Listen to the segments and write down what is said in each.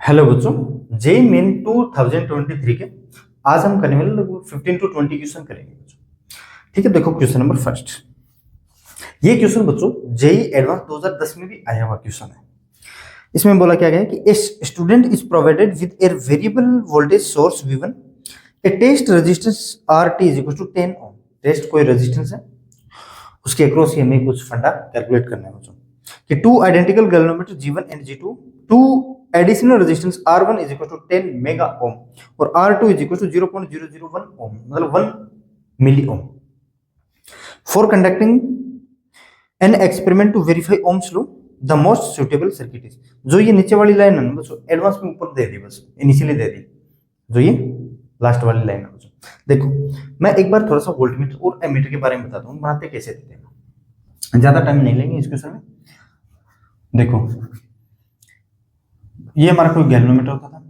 Hello बच्चों, JEE main 2023 के आज हम करने वाले लगभग 15 to 20 क्वेश्चन करेंगे बच्चों। ठीक है, देखो क्वेश्चन नंबर फर्स्ट। ये क्वेश्चन बच्चों जेई एडवांस 2010 में भी आया हुआ क्वेश्चन है। इसमें बोला क्या गया है कि a student is provided with a variable voltage source V1, a test resistance RT is equal to 10 ohm. Test कोई रेजिस्टेंस है, उसके अक्रॉस ही हमें कुछ फंडा कैलकुलेट करना है बच्चों कि two identical galvanometer G1 and G2, two additional resistance R1 is equal to 10 mega ohm और R2 is equal to 0.001 ohm, मतलब 1 milli ohm. For conducting an experiment to verify Ohm's law the most suitable circuit is. जो ये नीचे वाली line है बस advance में ऊपर दे दी, बस इनिशियली दे दी, जो ये लास्ट वाली लाइन है बच्चों। देखो मैं एक बार थोड़ा सा वोल्टमीटर और एमीटर के बारे में बताता हूँ, बनाते कैसे देते हैं, ज्यादा टाइम नहीं लेंगे इस क्वेश्चन में। देखो ये हमारा कोई गैल्वेनोमीटर होता था,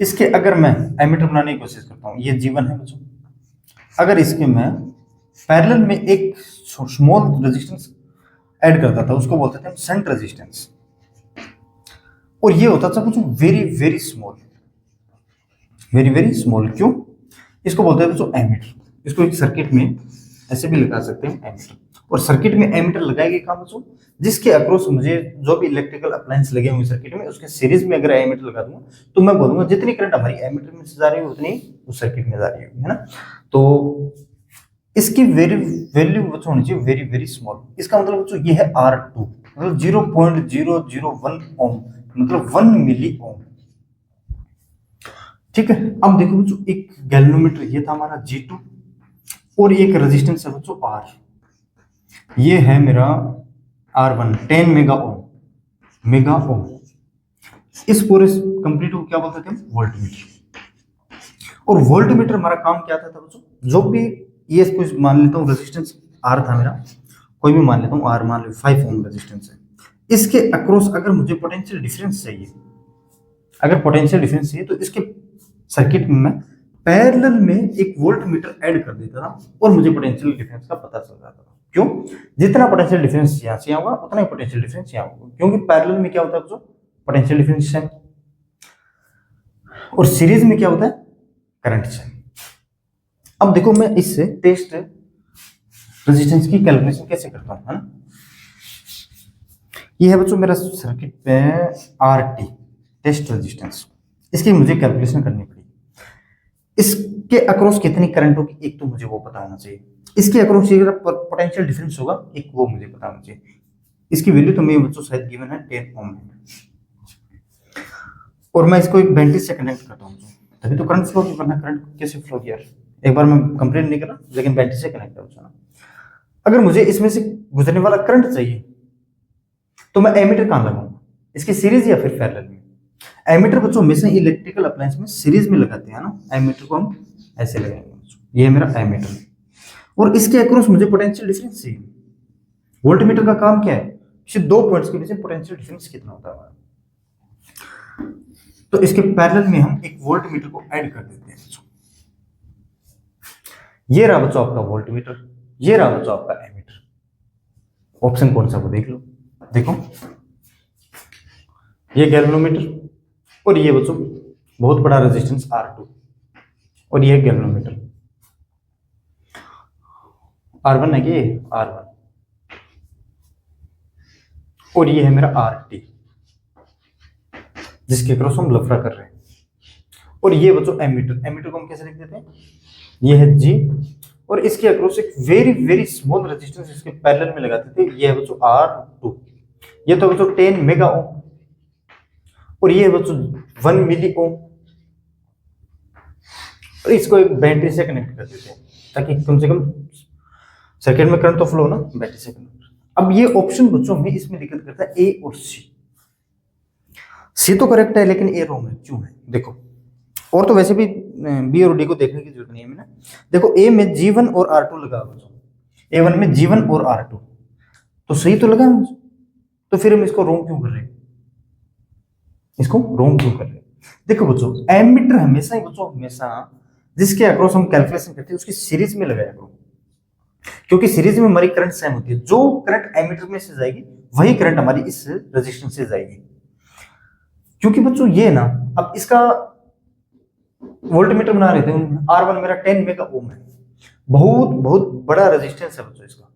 इसके अगर मैं एमीटर बनाने की कोशिश करता हूँ, ये G1 है बच्चों, अगर इसके मैं पैरेलल में एक स्मॉल रेजिस्टेंस ऐड करता था, उसको बोलते थे हम शंट रेजिस्टेंस, और ये होता था बच्चों very very small, very very small. क्यों? इसको बोलते हैं बच्चों एमीटर। इसको एक सर्किट में ऐसे भी लगा सकते हैं एमीटर, और सर्किट में एमीटर लगाएंगे कहाँ बच्चों, जिसके अक्रॉस मुझे जो भी इलेक्ट्रिकल अप्लायंस लगे हुए सर्किट में, उसके सीरीज में अगर एमीटर लगा दूंगा तो मैं बोलूंगा जितनी करंट हमारी एमीटर में से जा रही है उतनी उस सर्किट में जा रही होगी, है ना। तो इसकी वैल्यू बच्चों होनी चाहिए वेरी वेरी स्मॉल। इसका मतलब बच्चों ये है R2, मतलब 0.001 ओम, मतलब 1 मिली ओम। ठीक है, अब देखो बच्चों एक गैल्वेनोमीटर ये था हमारा G2, और एक रेजिस्टेंस है बच्चों R, ये है मेरा R1 10 मेगा ओम, मेगा ओम। इस पूरे कंप्लीट को क्या बोलते थे हम? वोल्टमीटर। और वोल्टमीटर हमारा काम क्या था बच्चों, जो भी ये कुछ मान लेता हूँ रेजिस्टेंस R था मेरा, कोई भी मान लेता हूँ R, मान लो 5 ओम रेजिस्टेंस है, इसके अक्रॉस अगर मुझे पोटेंशियल डिफरेंस चाहिए, अगर पोटेंशियल डिफरेंस चाहिए तो इसके सर्किट में मैं पैरेलल में एक वोल्टमीटर ऐड कर देता था और मुझे पोटेंशियल डिफरेंस का पता चल जाता था। क्यों? जितना पोटेंशियल डिफरेंस यहाँ से होगा उतना ही पोटेंशियल डिफरेंस यहाँ होगा, क्योंकि पैरेलल में क्या होता है बच्चों? पोटेंशियल डिफरेंस है, और सीरीज में क्या होता है? करंट है। अब देखो मैं इससे टेस्ट रेजिस्टेंस की कैलकुलेशन कैसे करता हूँ, है ना। ये है बच्चों मेरा सर्किट पे RT टेस्ट रेजिस्टेंस, इसकी मुझे कैलकुलेशन करनी पड़ेगी। इसके अक्रॉस कितनी करंट होगी एक तो मुझे वो पता होना चाहिए, इसके अक्रॉस पोटेंशियल डिफरेंस होगा एक, वो मुझे पता होना चाहिए। इसकी वैल्यू तो मेरे बच्चों शायद गिवन है 10 ओम है, और मैं इसको एक बेंटिस से कनेक्ट करता हूँ, तभी तो करंट फ्लो, वरना करंट कैसे फ्लो किया। एक बार मैं कंप्लेन नहीं कर रहा, लेकिन बेंटिस से कनेक्ट है ना। अगर मुझे इसमें से गुजरने वाला करंट चाहिए तो मैं एमीटर कहाँ लगाऊंगा, इसकी सीरीज या फिर पैरेलल में? एमीटर बच्चों हमेशा इलेक्ट्रिकल अप्लायंस में सीरीज में लगाते हैं ना, एमीटर को हम ऐसे लगाएंगे। ये है मेरा एमीटर, और इसके अक्रॉस मुझे पोटेंशियल डिफरेंस चाहिए। वोल्टमीटर का काम क्या है? सिर्फ दो पॉइंट्स के बीच में पोटेंशियल डिफरेंस कितना होता है हमारा, तो इसके पैरेलल में हम एक वोल्टमीटर को ऐड कर देते हैं बच्चों। ये रहा बच्चों आपका वोल्टमीटर, ये रहा बच्चों आपका एमीटर। ऑप्शन कौन सा वो देख लो। देखो ये गैल्वेनोमीटर, और ये बच्चों बहुत बड़ा रेजिस्टेंस R2, और ये गैल्वेनोमीटर R1 है, ये R1, और ये है मेरा RT जिसके क्रॉस हम लफड़ा कर रहे हैं। और ये बच्चों एमीटर, एमीटर को हम कैसे लिख देते हैं? ये है G, और इसके अक्रॉस एक वेरी वेरी स्मॉल रेजिस्टेंस इसके पैरेलल में लगाते थे, ये है बच्चों R2। ये तो बच्चों 10 मेगा ओम, और ये बच्चों 1 मिली ओम, और इसको एक बैटरी से कनेक्ट कर देते हैं ताकि कम से कम सर्किट में करंट तो फ्लो ना, बैटरी से कनेक्ट। अब ये ऑप्शन बच्चों में इसमें दिक्कत करता है A और C तो करेक्ट है लेकिन A रॉन्ग है। क्यों है? देखो, और तो वैसे भी B और D को देखने की जरूरत नहीं है ना। देखो A में G1 और R2 लगा बच्चों, A1 में G1 और R2 तो सही तो लगा है, तो फिर हम इसको रॉन्ग क्यों कर रहे हैं? इसको रॉन्ग क्यों कर रहे हैं? देखो बच्चों एमीटर हमेशा ही बच्चों हमेशा जिसके अक्रॉस हम कैलकुलेशन करते हैं उसकी सीरीज में लगाया करो, क्योंकि सीरीज में हमारी करंट सेम होती है। जो करंट एमीटर में से जाएगी वही करंट हमारी इस रेजिस्टेंस से जाएगी। क्योंकि बच्चों ये ना, अब इसका वोल्टमीटर बना रहे थे, R1 मेरा 10 मेगा ओम है, बहुत बहुत बड़ा रेजिस्टेंस है बच्चों इसका।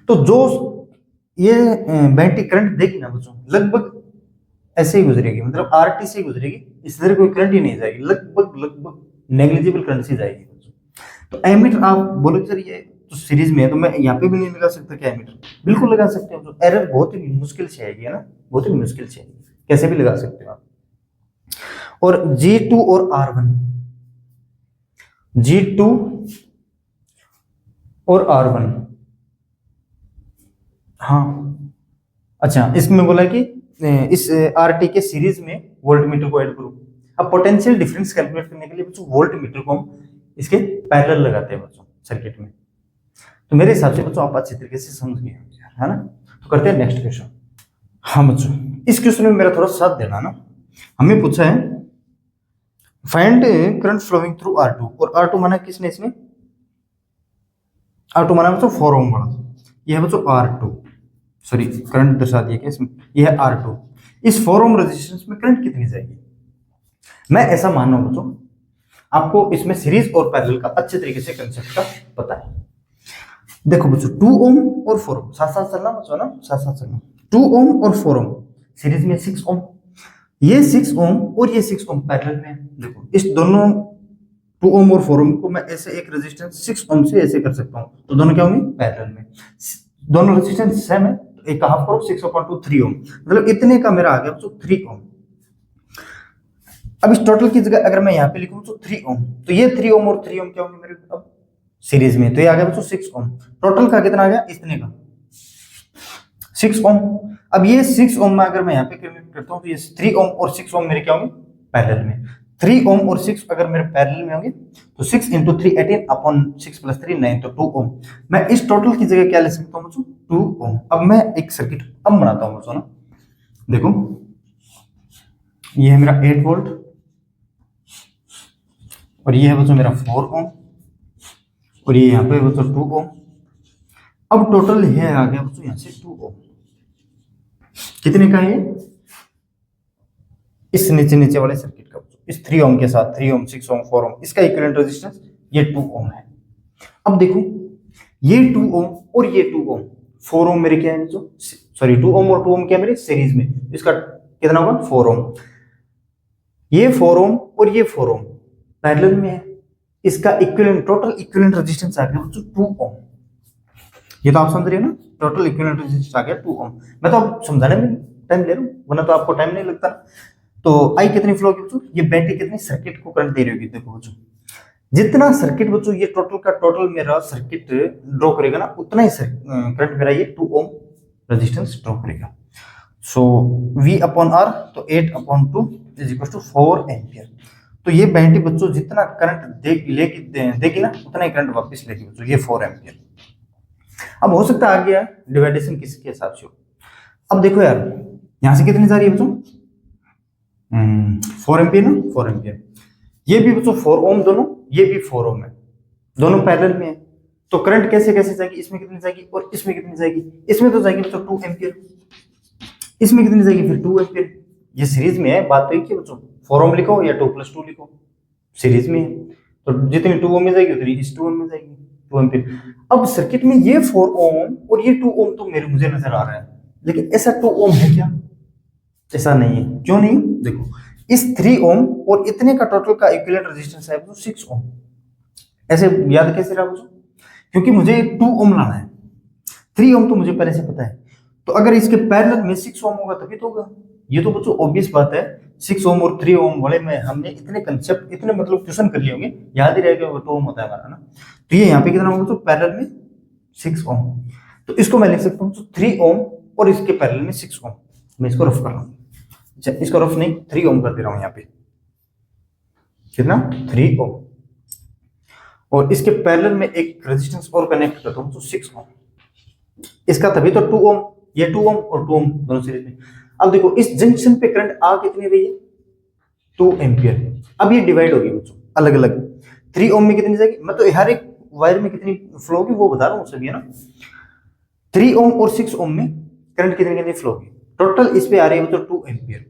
तो जो ये बैटरी करंट देगी ना बच्चों, लगभग ऐसे ही गुजरेगी, मतलब आरटी से गुजरेगी, इस तरह कोई करंट ही नहीं जाएगी, लगभग लगभग नेग्लिजिबल करंट से जाएगी बच्चों। तो एमीटर आप बोलोगे सर ये तो सीरीज में है, तो मैं यहाँ पे भी नहीं लगा सकता क्या एमीटर? बिल्कुल लगा सकते हो, तो एरर बहुत ही मुश्किल से आएगी, है ना, बहुत ही मुश्किल से आएगी, कैसे भी लगा सकते हो आप। और G2 और R1, G2 और R1, हाँ अच्छा, इसमें बोला कि इस आरटी के सीरीज में वोल्टमीटर को ऐड करो। अब पोटेंशियल डिफरेंस कैलकुलेट करने के लिए बच्चों वोल्टमीटर को हम इसके पैरेलल लगाते हैं बच्चों सर्किट में। तो मेरे हिसाब से बच्चों आप अच्छी तरीके से समझ गए, है ना। तो करते हैं नेक्स्ट क्वेश्चन। हाँ बच्चों, इस क्वेश्चन में मेरा थोड़ा साथ देना ना। हमें पूछा है find current flowing through R2, और R2 माना किसने इसमें? R2 माना बच्चों 4 ओम वाला, यह है बच्चों R2, सॉरी करंट दर्शा दिया क्या इसमें, यह है R2। इस 4 ओम रेजिस्टेंस में करंट कितनी जाएगी? मैं ऐसा मान रहा हूं बच्चों आपको इसमें सीरीज और पैरेलल का अच्छे तरीके से कंसेप्ट का पता है। देखो बच्चों 2 ओम और 4 ओम साथ साथ चलना बच्चों ना, साथ साथ चलना। 2 ओम और 4 ओम सीरीज में 6 ओम, ये 6 ओम और ये 6 ओम पैरेलल में है। देखो इस दोनों 2 ओम और 4 ओम को मैं ऐसे एक रेजिस्टेंस 6 ओम से ऐसे कर सकता हूं, तो दोनों क्या होंगे? पैरेलल में। दोनों रेजिस्टेंस सेम है, तो एक का हाफ करो 6/2 3 ओम, मतलब इतने का मेरा आ गया बच्चों 3 ओम। अब इस टोटल की जगह अगर मैं यहाँ पे लिखूं तो 3 ओम, तो ये 3 ओम और 3 ओम क्या होंगे मेरे अब सीरीज में, तो ये आ गया बच्चों 6 ओम। टोटल का कितना आ गया? इतने का 6 ओम। अब ये 6 ओम में अगर मैं यहाँ पे कैलकुलेट करता हूँ तो ये 3 ओम और 6 ओम मेरे क्या होंगे? पैरेलल में। 3 ओम और 6 अगर मेरे पैरेलल में होंगे तो 6 × 3 18 अपॉन 6 + 3 9, तो 2 ओम। मैं इस टोटल की जगह क्या ले सकता हूँ बच्चों? 2 ओम। अब मैं एक सर्किट अब बनाता हूँ बच्चों ना, देखो ये है मेरा 8 वोल्ट और ये है बच्चों मेरा 4 ओम और ये यहाँ पे बच्चों 2 ओम। अब टोटल ये आ गया बच्चों यहाँ से 2 ओम। कितने का है ये? इस नीचे नीचे वाले सर्किट का इस 3 ओम के साथ 3 ओम 6 ओम 4 ओम इसका इक्विवेलेंट रेजिस्टेंस ये 2 ओम है। अब देखो ये 2 ओम और ये 2 ओम, 4 ओम मेरे क्या है बच्चों? सॉरी 2 ओम और 2 ओम क्या मेरे सीरीज में, इसका कितना होगा? 4 ओम। ये 4 ओम और ये 4 ओम पैरेलल में है, इसका इक्विवेलेंट टोटल इक्विवेलेंट रेजिस्टेंस आ गया बच्चों 2 ओम। ये तो आप समझ रहे हो ना, टोटल इक्विवेलेंट रेजिस्टेंस आ गया 2 ओम। मैं तो अब समझाने में टाइम ले रहा हूं, वरना तो आपको टाइम नहीं लगता। तो आई कितनी फ्लो होगी बच्चों? ये बैटरी कितनी सर्किट को करंट दे रही होगी? देखो बच्चों जितना सर्किट बच्चों ये टोटल का टोटल मेरा सर्किट ड्रॉ करेगा ना, उतना ही करंट मेरा ये 2 ओम रेजिस्टेंस ड्रॉ करेगा। सो V/R, तो 8/2 = 4 एम्पियर। तो ये बैटरी बच्चों जितना करंट देगी ना, उतना ही करंट वापस लेगी बच्चों, ये 4 एम्पियर। अब हो सकता है आ गया डिवाइडेशन किसके हिसाब से हो। अब देखो यार यहां से कितनी जा रही है बच्चों? 4 एम्पियर ना, 4 एम्पियर। ये भी बच्चों 4 ओम, दोनों ये भी 4 ओम है, दोनों पैरेलल में है। तो करंट कैसे कैसे जाएगी? इसमें कितनी जाएगी और इसमें कितनी जाएगी? इसमें तो जाएगी बच्चों 2 एम्पियर, इसमें कितनी जाएगी? फिर 2 एम्पियर। ये सीरीज में है, बात तो एक ही बच्चों, 4 ओम लिखो या 2 + 2 लिखो, सीरीज में है। तो जितनी 2 ओम में जाएगी उतनी इस 2 ओम में जाएगी, 2 एम्पियर। अब सर्किट में ये 4 ओम और ये 2 ओम तो मुझे नजर आ रहा है, लेकिन ऐसा 2 ओम है क्या? ऐसा नहीं है। क्यों नहीं? देखो इस 3 ओम और इतने का टोटल का इक्विवेलेंट रेजिस्टेंस है 6 ओम। ऐसे याद कैसे रहा बच्चों? क्योंकि मुझे 2 ओम लाना है, 3 ओम तो मुझे पहले से पता है, तो अगर इसके पैरेलल में 6 ओम होगा तभी तो होगा। ये तो बच्चों ऑब्वियस बात है, 6 ओम और 3 ओम वाले में हमने इतने कंसेप्ट इतने मतलब क्वेश्चन कर लिए होंगे, याद ही रहेगा 2 ओम होता है हमारा ना। तो ये यहाँ पे कितना होगा? तो पैरेलल में 6 ओम, तो इसको मैं लिख सकता हूँ 3 ओम और इसके पैरेलल में 6 ओम। मैं इसको रफ कर रहा हूँ, इसको रफ नहीं 3 ओम कर दे रहा हूँ यहाँ पे, कितना? 3 ओम। और इसके पैरेलल में एक रेजिस्टेंस और कनेक्ट करता हूँ तो 6 ओम, इसका तभी तो 2 ओम, ये 2 ओम और 2 ओम दोनों सीरीज में। अब देखो इस जंक्शन पे करंट आ कितनी रही है? 2 एम्पियर। अब ये डिवाइड होगी बच्चों अलग अलग, 3 ओम में कितनी जाएगी? मैं तो हर एक वायर में कितनी फ्लो होगी वो बता रहा हूँ सभी, है ना। 3 ओम और 6 ओम में करंट कितनी कितनी फ्लो होगी? टोटल इस पे आ रही है बच्चों 2 एम्पियर।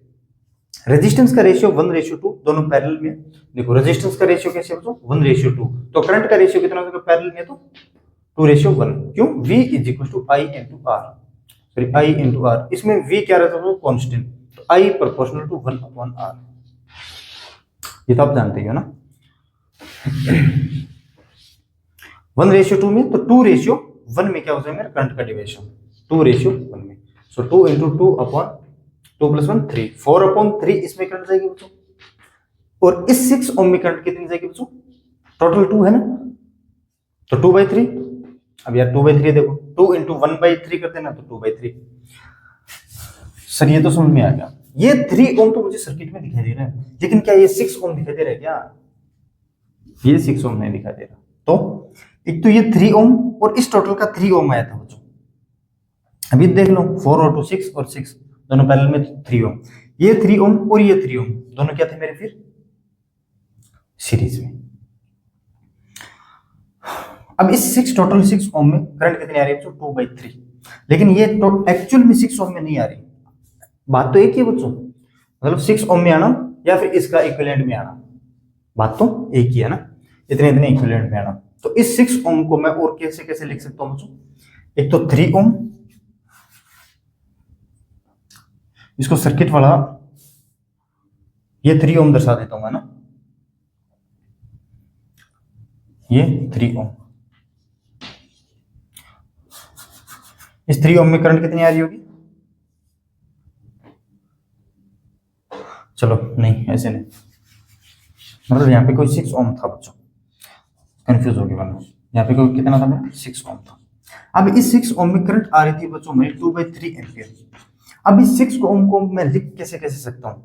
रेजिस्टेंस का रेशियो 1:2, दोनों पैरेलल में। देखो रेजिस्टेंस का रेशियो कैसे है बच्चों, 1:2। तो करंट का रेशियो कितना होगा पैरेलल में, तो 2:1। क्यों, V is equal to I into R, sorry I into R. इसमें V क्या रहता है, कांस्टेंट, तो I प्रोपोर्शनल टू 1/r। ये तो आप जानते हो ना। 1:2 में, तो 2:1 में क्या हो जाएगा मेरा करंट का डिविजन, 2:1 में। सो 2 इंटू 2 प्लस 1 3, 4/3 इसमें करंट जाएगी बच्चों। और इस 6 ओम में करंट कितनी जाएगी बच्चों, टोटल 2 है ना, तो 2/3। अब यार 2/3 देखो, 2 इंटू 1/3 कर देना, तो 2/3। सर ये तो समझ में आ गया। ये 3 ओम तो मुझे सर्किट में दिखाई दे रहा है, लेकिन क्या ये 6 ओम दिखाई दे रहा है क्या, ये 6 ओम नहीं दिखाई दे रहा। तो एक तो ये 3 ओम और इस टोटल का 3 ओम आया था बच्चों। अभी देख लो 4 और 2 6 और 6 दोनों पैरेलल में, 3 ओम। ये 3 ओम और ये 3 ओम दोनों क्या थे मेरे फिर सीरीज में। अब इस 6 टोटल 6 ओम में करंट कितनी आ रही है बच्चों, 2/3। लेकिन ये एक्चुअल में 6 ओम में नहीं आ रही। बात तो एक ही है बच्चों, मतलब 6 ओम में आना या फिर इसका इक्विवेलेंट में आना, बात तो एक ही है ना, इतने इतने इक्विवेलेंट में आना। तो इस 6 ओम को मैं और कैसे कैसे लिख सकता हूं बच्चों, एक तो 3 ओम, इसको सर्किट वाला ये 3 ओम दर्शा देता हूं मैं ना, ये 3 ओम। इस 3 ओम में करंट कितनी आ रही होगी, चलो नहीं ऐसे नहीं, मतलब यहाँ पे कोई 6 ओम था बच्चों, कंफ्यूज हो गया वरना। यहाँ पे कोई कितना था मेरा, 6 ओम था। अब इस 6 ओम में करंट आ रही थी बच्चों मेरी 2/3 एम्पियर। अब इस 6 ओम को मैं लिख कैसे कैसे सकता हूं,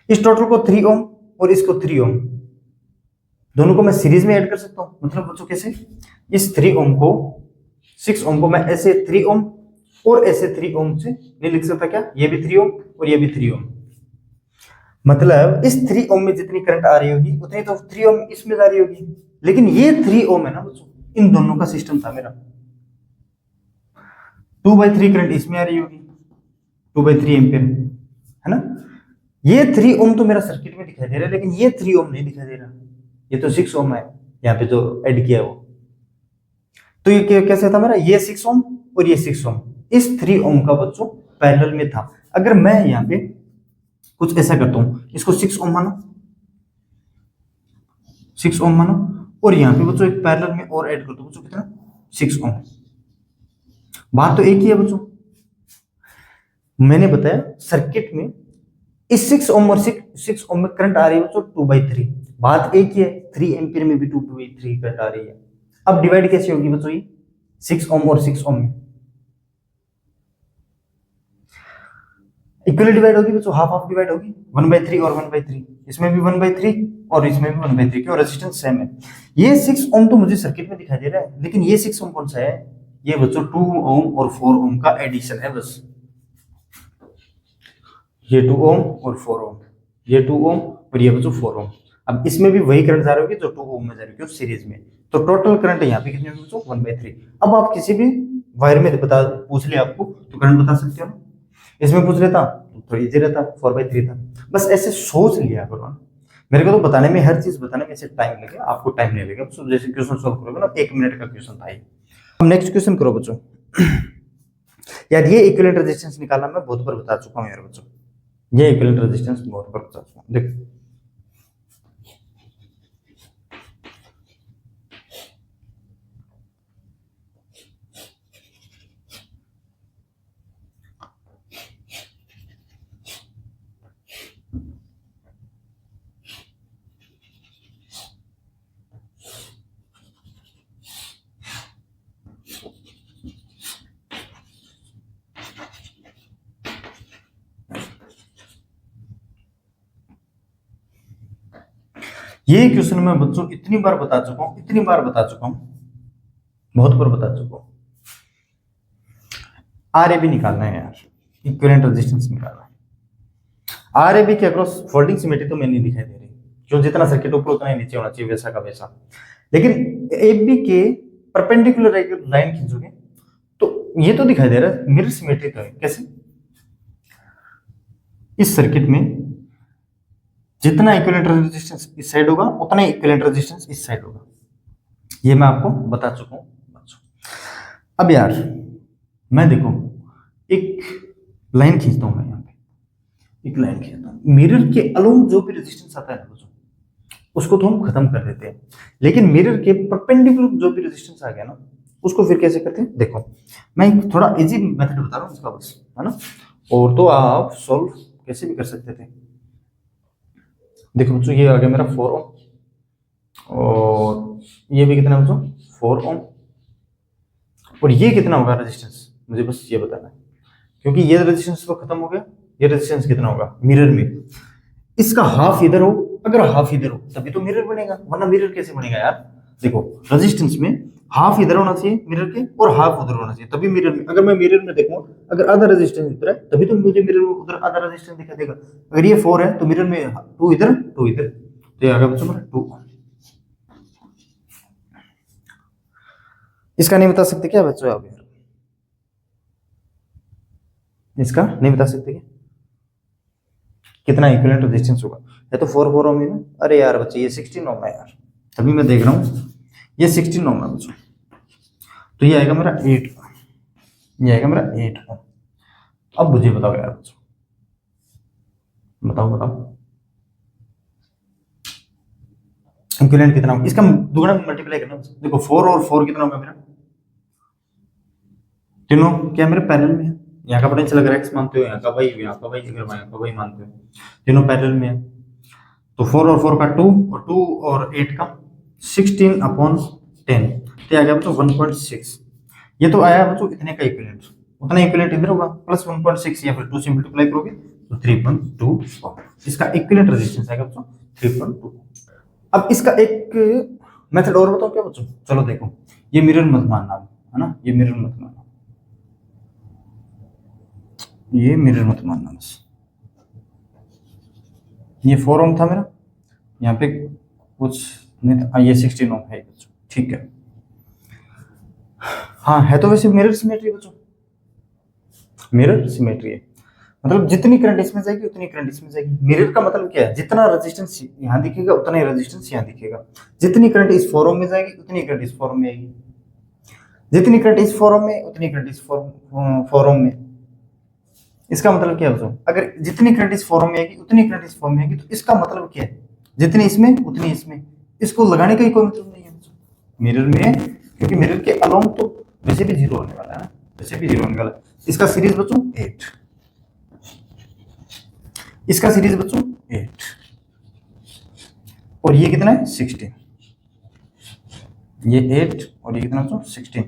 इस टोटल को 3 ओम और इसको 3 ओम दोनों को मैं सीरीज में ऐड कर सकता हूं। मतलब बच्चों कैसे, इस 3 ओम को 6 ओम को मैं ऐसे 3 ओम और ऐसे 3 ओम से नहीं लिख सकता क्या, ये भी 3 ओम और ये भी 3 ओम। मतलब इस 3 ओम में जितनी करंट आ रही होगी उतनी तो 3 ओम इसमें जा रही होगी। लेकिन ये 3 ओम है ना बच्चों, इन दोनों का सिस्टम था मेरा, 2/3 करंट इसमें आ रही होगी, 2/3 एम्पियर है ना। ये 3 ओम तो मेरा सर्किट में दिखाई दे रहा है, लेकिन ये 3 ओम नहीं दिखाई दे रहा, ये तो 6 ओम है यहाँ पे जो ऐड किया है वो। तो ये कैसे था मेरा, ये 6 ओम और ये 6 ओम इस 3 ओम का बच्चों पैरेलल में था। अगर मैं यहाँ पे कुछ ऐसा करता हूं, इसको 6 ओम मानो, 6 ओम मानो, और यहाँ पे बच्चों एक पैरेलल में और ऐड कर दो बच्चों, कितना 6 ओम। बात तो एक ही है बच्चों, मैंने बताया सर्किट में इस 6 ओम और 6 ओम में करंट आ रही है बच्चों 2/3। बात एक ही है, 3 एम्पियर में भी 2/3 करंट आ रही है। अब डिवाइड कैसे होगी बच्चों, ये 6 ओम और 6 ओम में इक्वली डिवाइड होगी बच्चों, हाफ हाफ डिवाइड होगी, 1/3 और 1/3, इसमें भी 1/3 और इसमें भी 1/3, क्यों रेजिस्टेंस सेम है। ये 6 ओम तो मुझे सर्किट में दिखाई दे रहा है, लेकिन ये 6 ओम कौन सा है, ये बच्चों 2 ओम और 4 ओम का एडिशन है बस। ये 2 ओम और 4 ओम, ये 2 ओम और ये बच्चों 4 ओम। अब इसमें भी वही करंट जा रही होगी जो 2 ओम में जा रही होगी सीरीज में। तो टोटल करंट यहाँ पे कितनी होगी बच्चों, 1/3। अब आप किसी भी वायर में बता पूछ लिया आपको तो करंट बता सकते हो ना, इसमें पूछ लेता तो थोड़ा इजी रहता, 4/3 था। बस ऐसे सोच लिया करो ना, मेरे को तो बताने में, हर चीज बताने में ऐसे टाइम लगेगा, आपको टाइम नहीं लगेगा। तो जैसे क्वेश्चन सॉल्व करोगे ना, 1 मिनट का क्वेश्चन था ये। अब नेक्स्ट क्वेश्चन करो बच्चों। यार ये इक्विवेलेंट रेजिस्टेंस निकालना मैं बहुत बार बता चुका हूँ यार बच्चों, ये इक्विवेलेंट रेजिस्टेंस बहुत बार बता चुका हूँ। देखो ये क्वेश्चन मैं बच्चों इतनी बार बता चुका हूं, इतनी बार बता चुका हूं, बहुत बार बता चुका हूं। आरएबी निकालना है यार, इक्विवेलेंट रेजिस्टेंस निकालना है। आरएबी के अक्रॉस फोल्डिंग सिमेट्री तो मैं नहीं दिखाई दे रही, क्यों, जितना सर्किट ऊपर उतना ही नीचे होना चाहिए, वैसा का वैसा। लेकिन एबी के परपेंडिकुलर लाइन खींचोगे तो ये तो दिखाई दे रहा है मिरर सिमेट्री तो है। कैसे, इस सर्किट में जितना इक्विवेलेंट रेजिस्टेंस इस साइड होगा उतना ही इक्विवेलेंट रेजिस्टेंस इस साइड होगा, ये मैं आपको बता चुका हूं बच्चों। अब यार मैं देखो एक लाइन खींचता हूं, मैं यहाँ पे एक लाइन खींचता हूं, मिरर के अलोंग जो भी रेजिस्टेंस आता है ना बच्चों उसको तो हम खत्म कर देते हैं, लेकिन मिरर के परपेंडिकुलर जो भी रेजिस्टेंस आ गया ना उसको फिर कैसे करते हैं, देखो मैं एक थोड़ा इजी मेथड बता रहा हूँ इसका बस, है ना, और तो आप सॉल्व कैसे भी कर सकते थे। देखो बच्चों ये आ गया मेरा 4 ओम, और ये भी कितना बच्चों 4 ओम, और ये कितना होगा रेजिस्टेंस मुझे बस ये बताना है, क्योंकि ये रेजिस्टेंस तो खत्म हो गया, ये रेजिस्टेंस कितना होगा मिरर में, इसका हाफ इधर हो, अगर हाफ इधर हो तभी तो मिरर बनेगा, वरना मिरर कैसे बनेगा यार। देखो रेजिस्टेंस में हाफ इधर होना चाहिए मिरर के और हाफ उधर होना चाहिए तभी मिरर में, अगर मैं मिरर में देखूं अगर आधा रेजिस्टेंस इधर है तभी तो मुझे मिरर में उधर आधा रेजिस्टेंस दिखा देगा, अगर ये 4 है तो मिरर में 2 इधर 2 इधर, तो ये आ गया बच्चों मेरा 2। इसका नहीं बता सकते क्या बच्चों आप यार, इसका नहीं बता सकते क्या कितना इक्विवेलेंट रेजिस्टेंस होगा, या तो 4 4 ओम है ना, अरे यार बच्चे ये 16 ओम है यार, तभी मैं देख रहा हूँ ये 16 ओम है बच्चों, तो ये आएगा मेरा 8, ये आएगा मेरा 8 ओम। अब मुझे बताओ यार बच्चों, बताओ बताओ इक्विवेलेंट कितना होगा, इसका दुगना मल्टीप्लाई करना, देखो 4 और 4 कितना होगा मेरा, तीनों क्या मेरे पैरेलल में है, यहाँ का पोटेंशियल अगर x मानते हो यहाँ का y, यहाँ का y अगर यहाँ का y मानते हो, तीनों पैरेलल में है, तो 4 और 4 का 2 और 2 और 8 का 16/10, तो आ गया बच्चों 1.6, ये तो आया बच्चों इतने का इक्विवेलेंट, उतना इक्विवेलेंट इधर होगा प्लस 1.6 या फिर 2 से मल्टीप्लाई करोगे तो 3.2, इसका इक्विवेलेंट रेजिस्टेंस आएगा बच्चों 3.2। अब इसका एक मेथड और बताओ क्या बच्चों, चलो देखो ये मिरर मत मानना है ना, ये मिरर मत मानना, ये मिरर मत मानना बस, ये 4 ओम था मेरा, यहाँ पे कुछ नहीं था, ये 16 ओम है बच्चों, ठीक है। हाँ है तो वैसे मिरर सिमेट्री बच्चों, मिरर सिमेट्री है, मतलब जितनी करंट इसमें जाएगी उतनी करंट इसमें जाएगी, मिरर का मतलब क्या है, जितना रेजिस्टेंस यहाँ दिखेगा उतना ही रेजिस्टेंस यहाँ दिखेगा, जितनी करंट इस 4 ओम में जाएगी उतनी करंट इस 4 ओम में आएगी, जितनी करंट इस 4 ओम में उतनी करंट इस 4 ओम में, इसका मतलब क्या है, अगर जितनी करंट इस 4 ओम में आएगी उतनी करंट इस 4 ओम में आएगी, तो इसका मतलब क्या है, जितनी इसमें उतनी इसमें, इसको लगाने का ही कोई मतलब नहीं है मिरर में, क्योंकि मिरर के अलोंग तो वैसे भी 0 होने वाला है ना, वैसे भी 0 होने वाला है। इसका सीरीज बच्चों 8, इसका सीरीज बच्चों 8, और ये कितना है 16, ये 8 और ये कितना बच्चों 16,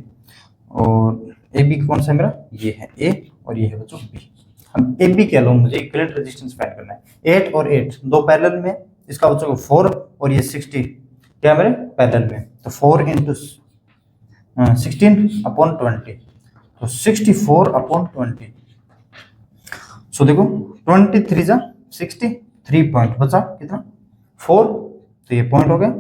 और ए बी कौन सा है मेरा, ये है ए और ये है बच्चों बी, हम ए बी के अलोंग मुझे इक्विवेलेंट रेजिस्टेंस फाइंड करना है, 8 और 8 दो पैरेलल में, इसका बच्चों को 4 और ये 60 क्या मेरे पैरेलल में, तो 4 इंटू 16/20, तो 64/20, सो देखो 23 जा 60, 3 पॉइंट बचा कितना 4, तो ये पॉइंट हो गया,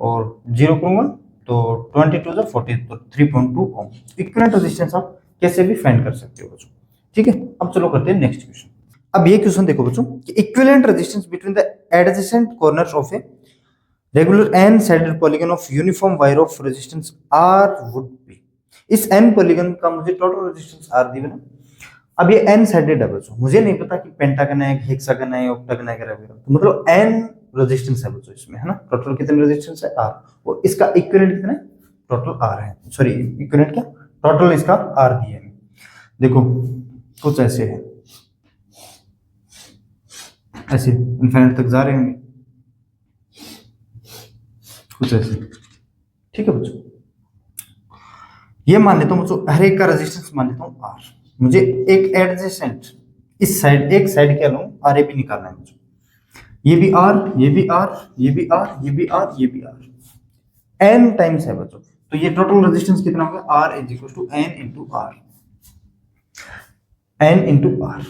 और 0 करूंगा तो 22 जा 40, तो 3.2 ओम। इक्विवेलेंट रेजिस्टेंस आप कैसे भी फाइंड कर सकते हो बच्चों, ठीक है। अब चलो करते हैं नेक्स्ट क्वेश्चन। अब ये क्वेश्चन देखो बच्चों कि equivalent resistance between the adjacent corners of a regular n sided polygon of uniform wire of resistance R would be, इस एन पॉलीगन का मुझे टोटल रेजिस्टेंस आर दी ना, अब ये एन साइडेड है बच्चों, मुझे नहीं पता कि पेंटागन है हेक्सागन है ऑक्टागन है वगैरह, तो मतलब एन रेजिस्टेंस है बच्चों इसमें, है ना, टोटल कितने रेजिस्टेंस है आर, और इसका इक्विवेलेंट कितना है टोटल आर है, सॉरी इक्विवेलेंट क्या टोटल इसका आर दिया है, देखो कुछ ऐसे है, ऐसे इनफिनिट तक जा रहे होंगे कुछ ऐसे, ठीक है बच्चों। ये मान लेता हूं बच्चों, हर एक का रेजिस्टेंस मान लेता हूं आर, मुझे एक एडजेसेंट इस साइड एक साइड के अलोंग आर ए भी निकालना है मुझे, ये भी आर ये भी आर ये भी आर ये भी आर ये भी आर, एन टाइम्स है बच्चों, तो ये टोटल रेजिस्टेंस कितना होगा R is equal to n into R, n into R,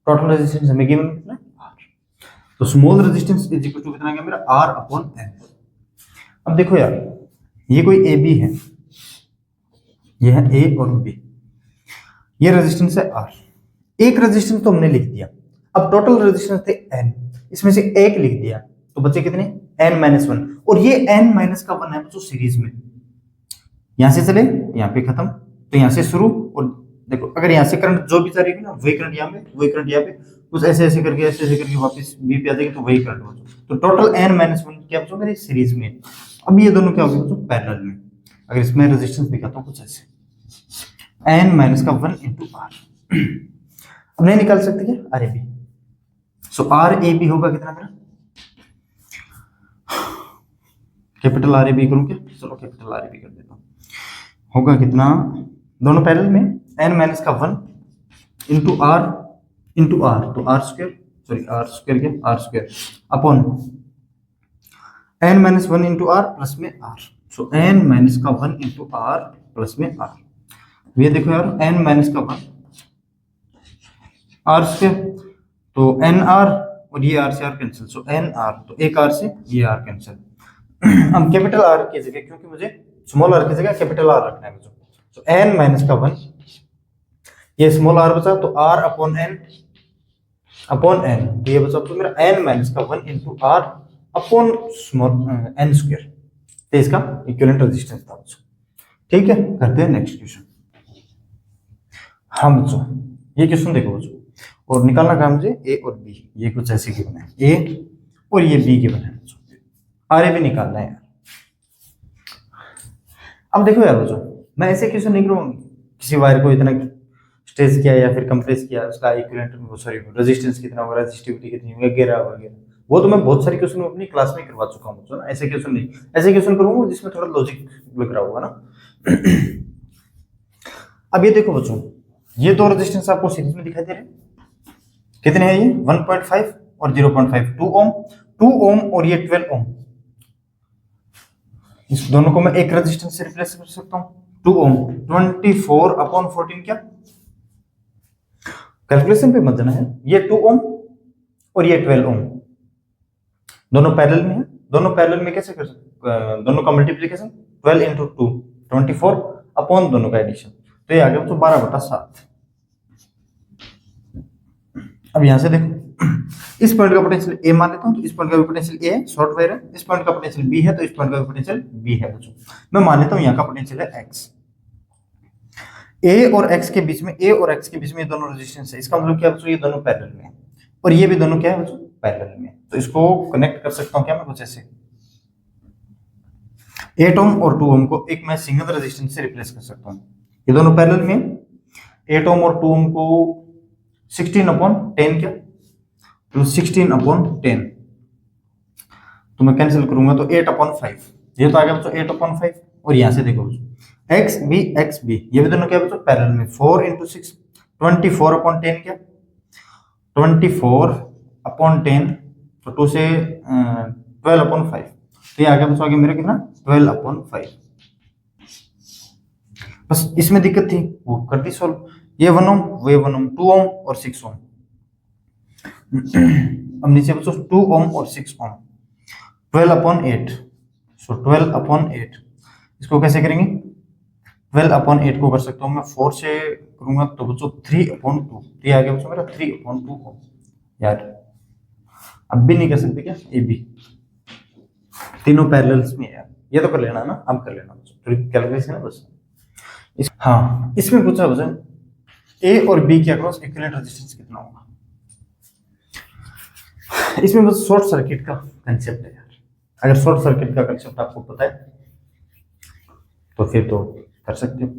total resistance हमें गिवन कितना आर, तो small resistance is equal to कितना गया मेरा आर अपॉन एन। अब देखो यार ये कोई ए बी है, ये है ए और बी, ये रेजिस्टेंस है आर, एक रेजिस्टेंस तो हमने लिख दिया, अब टोटल रेजिस्टेंस थे n, इसमें से एक लिख दिया तो बचे कितने n-1, और ये n- का 1 है बच्चों सीरीज में, यहां से चले यहाँ पे खत्म, तो यहाँ से शुरू, और देखो अगर यहाँ से करंट जो भी जा रही है ना वही करंट यहाँ पे, वही करंट यहाँ पे, कुछ ऐसे ऐसे करके वापस बी पे आ जाएगी, तो वही करंट बच्चों। तो टोटल n-1 क्या बच्चों मेरे सीरीज में। अब ये दोनों क्या हो गए बच्चों पैरेलल में। अगर इसमें रेजिस्टेंस दिखाता हूँ कुछ ऐसे, n-1 इंटू आर। अब नहीं निकाल सकते क्या R A B, so R A B होगा कितना मेरा, कैपिटल आर ए बी करूँ क्या, चलो कैपिटल आर ए बी कर देता हूँ, होगा कितना, दोनों पैरेलल में n-1 इंटू आर, तो R square, sorry R square क्या, R square upon n-1 into R plus में R, so n-1 into R plus में आर। ये देखो यार n-1 आर स्क्वायर, तो एन आर और ये आर से R cancel, so n R, तो एक आर से ये आर कैंसिल। हम कैपिटल आर की जगह, क्योंकि मुझे स्मॉल आर की जगह कैपिटल आर रखना है मुझे, तो n-1 ये स्मॉल आर बचा, तो आर अपॉन एन, तो ये बचा तो मेरा n-1 into R upon small n square, तो इसका इक्विवेलेंट रेजिस्टेंस था बच्चों। ठीक है, करते हैं नेक्स्ट क्वेश्चन। हाँ बच्चों ये क्वेश्चन देखो बच्चों, और निकालना काम मुझे ए और बी, ये कुछ ऐसे गिवन है, ए और ये बी गिवन है बच्चों, आर ए भी निकालना है यार। अब देखो यार बच्चों, मैं ऐसे क्वेश्चन नहीं करूँगा किसी वायर को इतना स्ट्रेच किया या फिर कंप्रेस किया, उसका इक्विवेलेंट सॉरी रेजिस्टेंस कितना होगा, रेजिस्टिविटी कितनी होगी वगैरह वगैरह, वो तो मैं बहुत सारे क्वेश्चन अपनी क्लास में करवा चुका हूँ बच्चों ना। ऐसे क्वेश्चन नहीं, ऐसे क्वेश्चन करूंगा जिसमें थोड़ा लॉजिक लग रहा होगा ना। अब ये देखो बच्चों, ये दो रेजिस्टेंस आपको सीरीज में दिखाई दे रहे हैं, कितने हैं ये 1.5 और 0.5, 2 ओम, 2 ओम और ये 12 ओम, इस दोनों को मैं एक रेजिस्टेंस से रिप्लेस कर सकता हूं। 2 ओम 24/14 क्या, कैलकुलेशन पे मत जाना है, ये 2 ओम और ये 12 ओम, दोनों पैरेलल में है, दोनों पैरेलल में कैसे कर सकते, दोनों का मल्टीप्लिकेशन 12 इंटू 2 24 अपॉन दोनों का एडिशन, तो ये आ गया तो 12/7। अब यहां से देखो इस पॉइंट का पोटेंशियल ए मान लेता हूं, तो इस पॉइंट का भी पोटेंशियल ए है, शॉर्ट वायर है, इस पॉइंट का पोटेंशियल बी है, तो इस पॉइंट का भी पोटेंशियल बी है बच्चों। मैं मान लेता हूं यहां का पोटेंशियल है एक्स, ए और एक्स के बीच में, ए और एक्स के बीच में ये दोनों रेजिस्टेंस है, इसका मतलब क्या बच्चों, ये दोनों पैरेलल में है, और ये भी दोनों क्या है बच्चों पैरेलल में, तो इसको कनेक्ट कर सकता हूं क्या मैं कुछ ऐसे, 8 ओम और 2 ओम को एक मैं सिंगल रेजिस्टेंस से रिप्लेस कर सकता हूं, ये दोनों पैरेलल में, 8 ओम और 2 ओम को 16/10 क्या, तो 16/10, तो मैं कैंसिल करूंगा तो 8/5, ये तो आ गया बच्चों 8/5, और यहां से देखो एक्स बी ये भी दोनों क्या बच्चों पैरेलल में, 4 × 6 24/10 क्या, 24/10, तो 2 से 12/5, तो ये आ गया बच्चों आगे मेरा कितना 12/5। बस इसमें दिक्कत थी वो कर दी सॉल्व, ये 1 ओम वो 1 ओम, 2 ओम और 6 ओम। अब नीचे बच्चों 2 ओम और 6 ओम, 12/8, सो 12/8, इसको कैसे करेंगे, 12/8 को कर सकता हूँ मैं 4 से करूंगा तो बच्चों 3/2, ये आ गया बच्चों मेरा 3/2 ओम। यार अब भी नहीं कर सकते क्या, ए बी तीनों पैरेलल्स में यार, ये तो कर लेना ना, अब कर लेना बच्चों, थोड़ी कैलकुलेशन है बस। हाँ इसमें पूछा वजन ए और बी के अक्रॉस इक्विवेलेंट रेजिस्टेंस कितना होगा, इसमें बस शॉर्ट सर्किट का कंसेप्ट है यार, अगर शॉर्ट सर्किट का कंसेप्ट आपको पता है तो फिर तो कर सकते हो।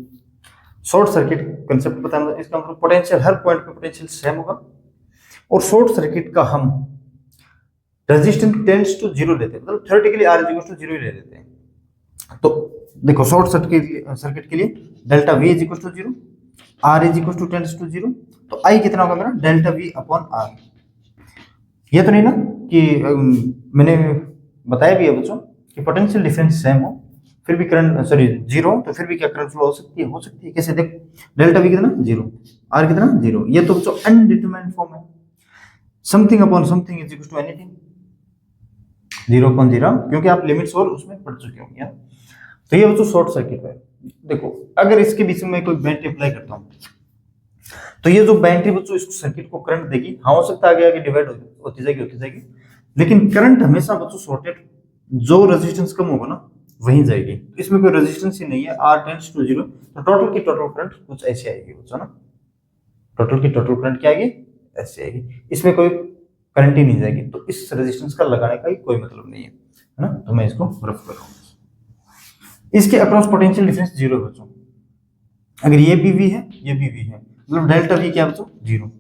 शॉर्ट सर्किट कंसेप्ट पता है, इसका मतलब पोटेंशियल हर पॉइंट पे पोटेंशियल सेम होगा, और शॉर्ट सर्किट का हम रेजिस्टेंस टेंड्स टू 0 लेते हैं, मतलब थ्योरेटिकली R = 0 ले लेते हैं। तो देखो शॉर्ट सर्किट के लिए delta V = 0, R tends to 0, तो I कितना होगा मेरा डेल्टा V/R। ये तो नहीं ना कि मैंने बताया भी है बच्चों कि पोटेंशियल डिफरेंस सेम हो फिर भी करंट सॉरी 0, तो फिर भी क्या करंट फ्लो हो सकती है, कैसे देखो डेल्टा V कितना 0, R कितना 0, ये तो बच्चों अनडिटरमाइंड फॉर्म है, something upon something is equal to anything, 0/0, क्योंकि आप लिमिट्स और उसमें पढ़ चुके होंगे। तो ये बच्चों शॉर्ट सर्किट है। देखो अगर इसके बीच में कोई बेंट अप्लाई करता हूँ तो ये जो बैटरी बच्चों इस सर्किट को करंट देगी, हाँ हो सकता है आगे आगे डिवाइड होती जाएगी, लेकिन करंट हमेशा बच्चों शॉर्टेड, जो रेजिस्टेंस कम होगा ना वहीं जाएगी। तो इसमें कोई रेजिस्टेंस ही नहीं है, R टेंड्स टू 0, तो टोटल की टोटल करंट कुछ ऐसे आएगी बच्चों ना, टोटल की टोटल करंट क्या आएगी, ऐसे आएगी। इसमें कोई करंट ही नहीं जाएगी, तो इस रेजिस्टेंस का लगाने का ही कोई मतलब नहीं है ना। तो मैं इसको रफ कर रहा हूं। इसके अक्रॉस पोटेंशियल डिफरेंस 0 है बच्चों। अगर ये भी V है, ये भी V है, मतलब डेल्टा V क्या है बच्चों, 0।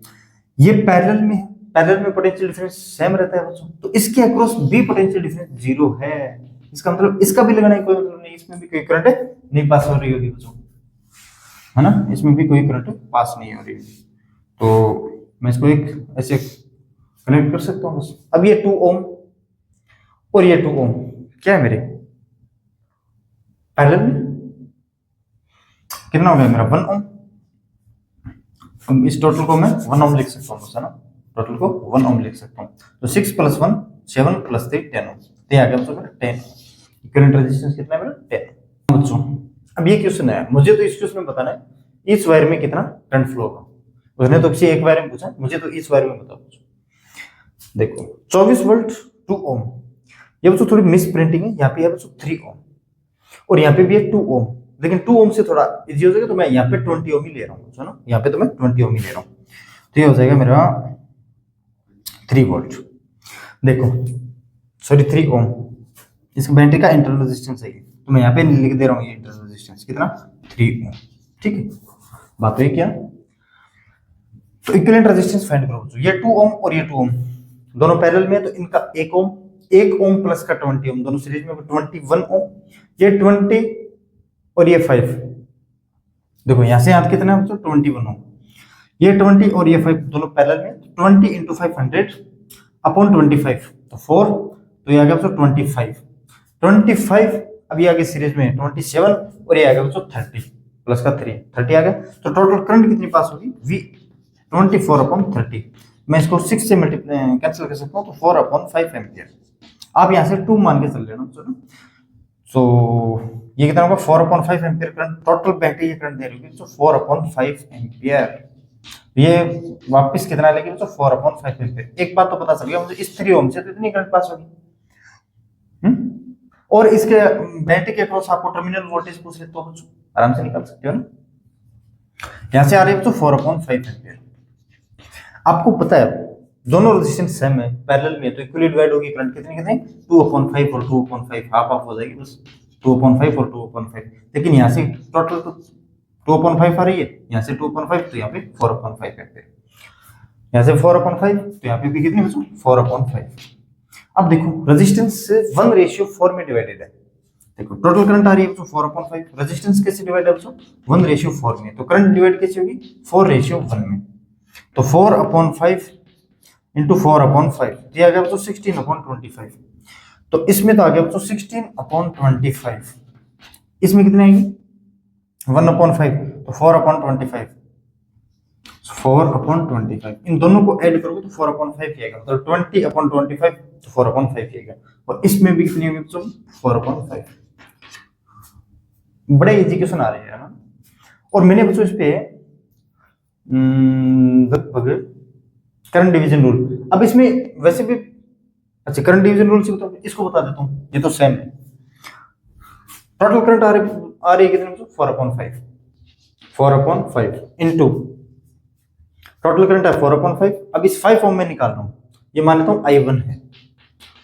ये पैरेलल में है, पैरेलल में पोटेंशियल डिफरेंस सेम रहता है बच्चों, तो इसके अक्रॉस भी पोटेंशियल डिफरेंस 0 है। इसका मतलब इसका भी लगाने का कोई मतलब नहीं, इसमें भी कोई करंट नहीं पास हो रही होगी बच्चों, है ना, इसमें भी कोई करंट पास नहीं हो रही है। तो मैं इसको एक ऐसे कनेक्ट कर सकता हूँ बस। अब ये 2 ओम और ये 2 ओम क्या है मेरे पैरेलल में, कितना हो गया मेरा 1 ओम। इस टोटल को मैं 1 ओम लिख सकता हूँ बस, है ना, टोटल को 1 ओम लिख सकता हूँ। तो 6 + 1 7 + 3 10 ओम, तो ये आ गया बच्चों मेरा 10। करंट रेजिस्टेंस कितना है मेरा 10 बच्चों। अब ये क्वेश्चन है, मुझे तो इस क्वेश्चन में बताना है इस वायर में कितना करंट फ्लो होगा। उसने तो किसी एक वायर में पूछा, मुझे तो इस वायर में बताओ। देखो 24 वोल्ट 2 ओम, ये बच्चों थोड़ी मिस प्रिंटिंग है, यहाँ पे है बच्चों 3 ओम और यहाँ पे भी है 2 ओम, लेकिन 2 ओम से थोड़ा इजी हो जाएगा, तो मैं यहाँ पे 20 ओम ही ले रहा हूँ, है ना, यहाँ पे तो मैं 20 ओम ही ले रहा हूँ। तो ये हो जाएगा मेरा 3 वोल्ट। देखो सॉरी 3 ओम, इस बैटरी का इंटरनल रेजिस्टेंस है, तो मैं यहाँ पे लिख दे रहा हूँ ये इंटरनल रेजिस्टेंस कितना 3 ओम, ठीक है। बात हुई क्या, तो इक्विवेलेंट रेजिस्टेंस फाइंड करो। ये 2 ओम और ये 2 ओम दोनों पैरेलल में, तो इनका 1 ओम प्लस का 20 ओम दोनों सीरीज में 21 ओम, ये 20 और ये 5। देखो यहां से यहाँ कितना है बच्चों 21 ओम, ये 20 और ये 5 दोनों पैरेलल में, 20 × 500 अपॉन 25 तो 4, तो ये आ गया बच्चों 25। अब ये आ गया सीरीज में 27 और ये आ गया बच्चों 30 प्लस का 3 30 आ गया। तो टोटल करंट कितनी पास होगी V 24/30। मैं इसको 6 से मल्टीप्लाई कैंसिल कर सकता हूँ, तो 4/5 एम्पियर। आप यहाँ से 2 मान के चल लेना बच्चों। सो ये कितना होगा 4/5 एम्पियर करंट, टोटल बैटरी ये करंट दे रही है, तो 4/5 एम्पियर। ये वापस कितना लेगी तो 4/5 एम्पियर। एक बात तो पता चल गया मुझे, इस 3 ओम से तो इतनी करंट पास होगी। और इसके बैटरी के अक्रॉस आपको टर्मिनल वोल्टेज पूछ ले तो आराम से निकाल सकते हो ना। यहां से आ रही है तो 4/5 एम्पियर। आपको पता है दोनों रेजिस्टेंस सेम है, पैरेलल में, तो इक्वली डिवाइड होगी करंट कितनी कितनी 2/5 और 2/5 हाफ हाफ हो जाएगी बस, 2/5 और 2/5। लेकिन यहाँ से टोटल तो 2/5 आ रही है, यहाँ से 2/5, तो यहाँ पे 4/5 एम्पियर, यहाँ से 4/5, तो यहाँ पे भी कितनी बच्चों 4/5। अब देखो रेजिस्टेंस 1:4 में डिवाइडेड है। देखो टोटल करंट आ रही है बच्चों 4/5, रेजिस्टेंस कैसे डिवाइड है बच्चों 1:4 में, तो करंट डिवाइड कैसे होगी 4:1 में। तो 4/5 इंटू 4/5, तो आ गया बच्चों 16/25। तो इसमें तो आ गया बच्चों 16/25, इसमें कितने आएगी 1/5, तो 4/25, 4/25। इन दोनों को ऐड करोगे तो 4/5 ही आएगा, मतलब 20/25 तो 4/5 ही आएगा। और इसमें भी कितनी होगी बच्चों 4/5। बड़े इजी क्वेश्चन आ रहे हैं ना। और मैंने बच्चों इस पे लगभग करंट डिवीजन रूल, अब इसमें वैसे भी अच्छा करंट डिवीजन रूल से बताओ, इसको बता देता हूँ, ये तो सेम है। टोटल करंट आ रही है कितने बच्चों 4/5 इनटू टोटल करंट है 4/5। अब इस 5 ओम में निकाल रहा हूँ, ये मान लेता हूँ I1 है,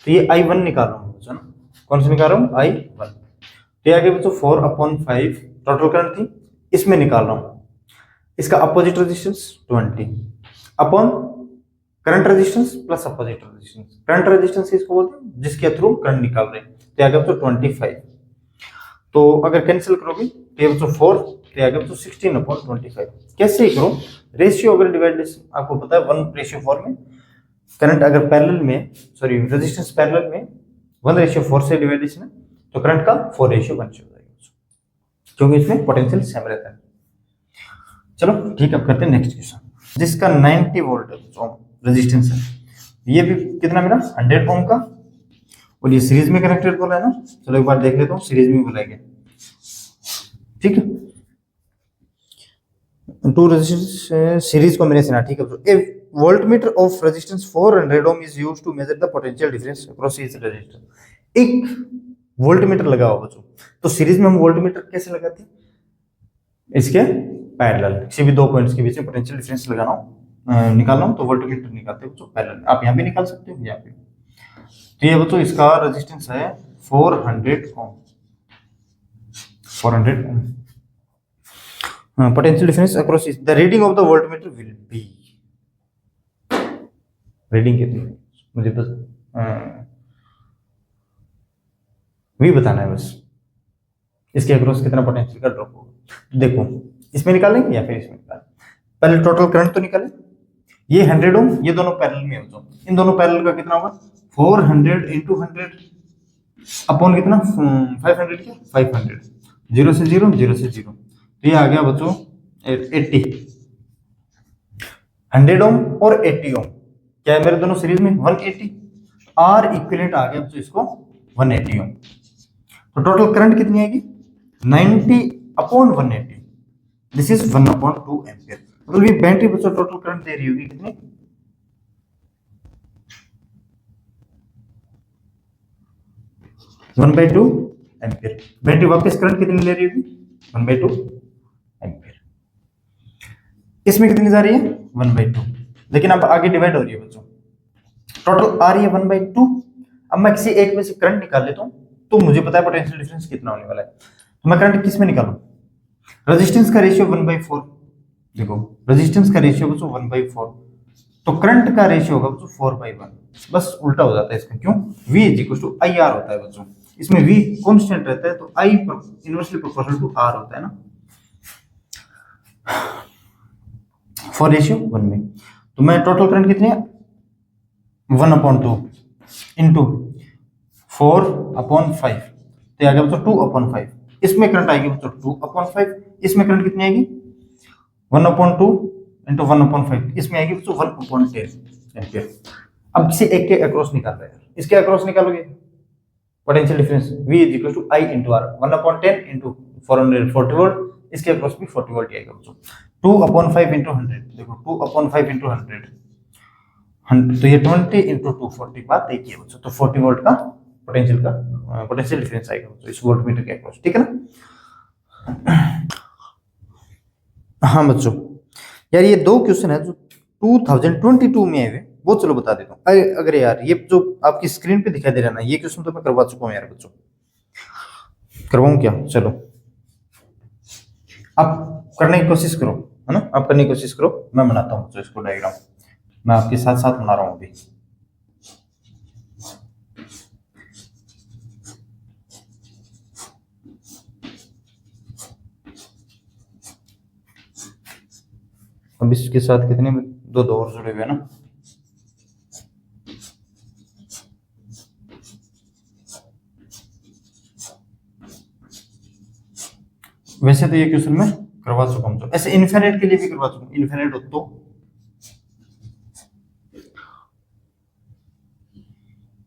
तो ये I1 निकाल रहा हूँ बच्चों ना, कौन सा निकाल रहा हूँ I1। ये आगे बच्चों 4/5 टोटल करंट थी, इसमें निकाल रहा हूँ इसका opposite resistance 20 upon current resistance plus opposite resistance. Current resistance इसको बोलते हैं जिसके थ्रू करंट निकाल रहे हैं, तो आगे बच्चों 25। तो अगर कैंसिल करोगे तो ये बच्चों 4, तो आगे बच्चों 16/25। कैसे ही करो, रेशियो अगर डिवाइड आपको पता है 1:4 में, करंट अगर पैरेलल में सॉरी रेजिस्टेंस पैरेलल में 1:4 से डिवाइडेशन है, तो करंट का 4:1 हो जाएगा, क्योंकि इसमें पोटेंशियल सेम रहता है। चलो ठीक है, अब करते हैं नेक्स्ट क्वेश्चन, जिसका 90 वोल्ट रेजिस्टेंस है। ये भी कितना मेरा 100 ओम का, और ये सीरीज में कनेक्टेड बोला है ना। चलो एक बार देख लेता हूँ सीरीज में बोला है, ठीक है। टू रेजिस्टेंस सीरीज कॉम्बिनेशन है, ठीक है। A voltmeter of resistance 400 ohm is used to measure the potential difference across each resistor. एक वोल्टमीटर लगा हुआ बच्चों, तो सीरीज में हम वोल्टमीटर कैसे लगाते हैं, इसके पैरेलल, किसी भी दो पॉइंट्स के बीच में पोटेंशियल डिफरेंस लगाना हो, निकालना हो तो वोल्टमीटर निकालते हो बच्चों पैरेलल। आप यहाँ भी निकाल सकते हो यहाँ पे। तो ये बच्चों इसका रेजिस्टेंस है 400 ohm, 400 ohm. Potential difference across the reading of the voltmeter will be, reading कितनी है मुझे बस भी बताना है बस, इसके अक्रॉस कितना पोटेंशियल का ड्रॉप होगा। देखो इसमें निकालेंगे या फिर इसमें निकालें, पहले टोटल करंट तो निकालें। ये 100 ओम, ये दोनों पैरेलल में हो, तो इन दोनों पैरेलल का कितना होगा 400 इंटू 100 अपॉन कितना 500, क्या 500, 0 से 0, 0 से 0, तो ये आ गया बच्चों 80। 100 ओम और 80 ओम क्या है मेरे दोनों सीरीज में 180, आर इक्विवेलेंट आ गया बच्चों इसको 180 ओम। तो टोटल करंट कितनी आएगी 90 अपॉन 180, दिस इज 1/2 एम्पियर। मतलब ये बैटरी बच्चों टोटल करंट दे रही होगी कितनी 1/2 एम्पियर। बैटरी वापस करंट कितनी ले रही होगी 1/2 एम्पियर। इसमें कितनी जा रही है 1/2, लेकिन अब आगे डिवाइड हो रही है बच्चों, टोटल आ रही है 1/2। अब मैं किसी एक में से करंट निकाल लेता हूं, तो मुझे पता है पोटेंशियल डिफरेंस कितना होने वाला है। तो मैं करंट किस में निकालूं, रेजिस्टेंस का रेशियो 1/4, देखो रेजिस्टेंस का रेशियो बच्चों 1/4, तो करंट का रेशियो होगा बच्चों 4/1, बस उल्टा हो जाता है इसका, क्यों V = IR होता है बच्चों, इसमें V कांस्टेंट रहता है तो I inversely proportional to R होता है ना, 4:1 में। तो मैं टोटल करंट कितनी है 1/2 इंटू 4/5, तो आ गया बच्चों 2/5। इसमें करंट आएगी बच्चों 2/5, इसमें करंट कितनी आएगी 1/2 इंटू 1/5, इसमें आएगी बच्चों 1/10 एम्पियर। अब किसी एक के अक्रॉस निकाल रहे हैं, इसके अक्रॉस निकालोगे potential difference V = I × R, 1/10 into 440 volt, इसके अक्रॉस भी 40 वोल्ट आएगा बच्चों। 2/5 इंटू 100, देखो 2/5 इंटू 100, तो ये 20 इंटू 240, बात एक ही है बच्चों। तो 40 वोल्ट का पोटेंशियल डिफरेंस आएगा बच्चों इस वोल्टमीटर के अक्रॉस, ठीक है ना। हाँ बच्चों यार ये दो क्वेश्चन है जो 2022 में आए हुए, वो चलो बता देता हूँ। अगर यार ये जो आपकी स्क्रीन पे दिखाई दे रहा है ना, ये क्वेश्चन तो मैं करवा चुका हूँ यार बच्चों, करवाऊँ क्या, चलो आप करने की कोशिश करो, है ना, आप करने की कोशिश करो, मैं बनाता हूँ इसको डायग्राम, मैं आपके साथ साथ बना रहा हूँ अभी। अब इसके साथ कितने दो और जुड़े हुए हैं ना, वैसे तो ये क्वेश्चन मैं करवा चुका हूँ, ऐसे इनफिनिट के लिए भी करवा चुका हूँ, इनफिनिट हो तो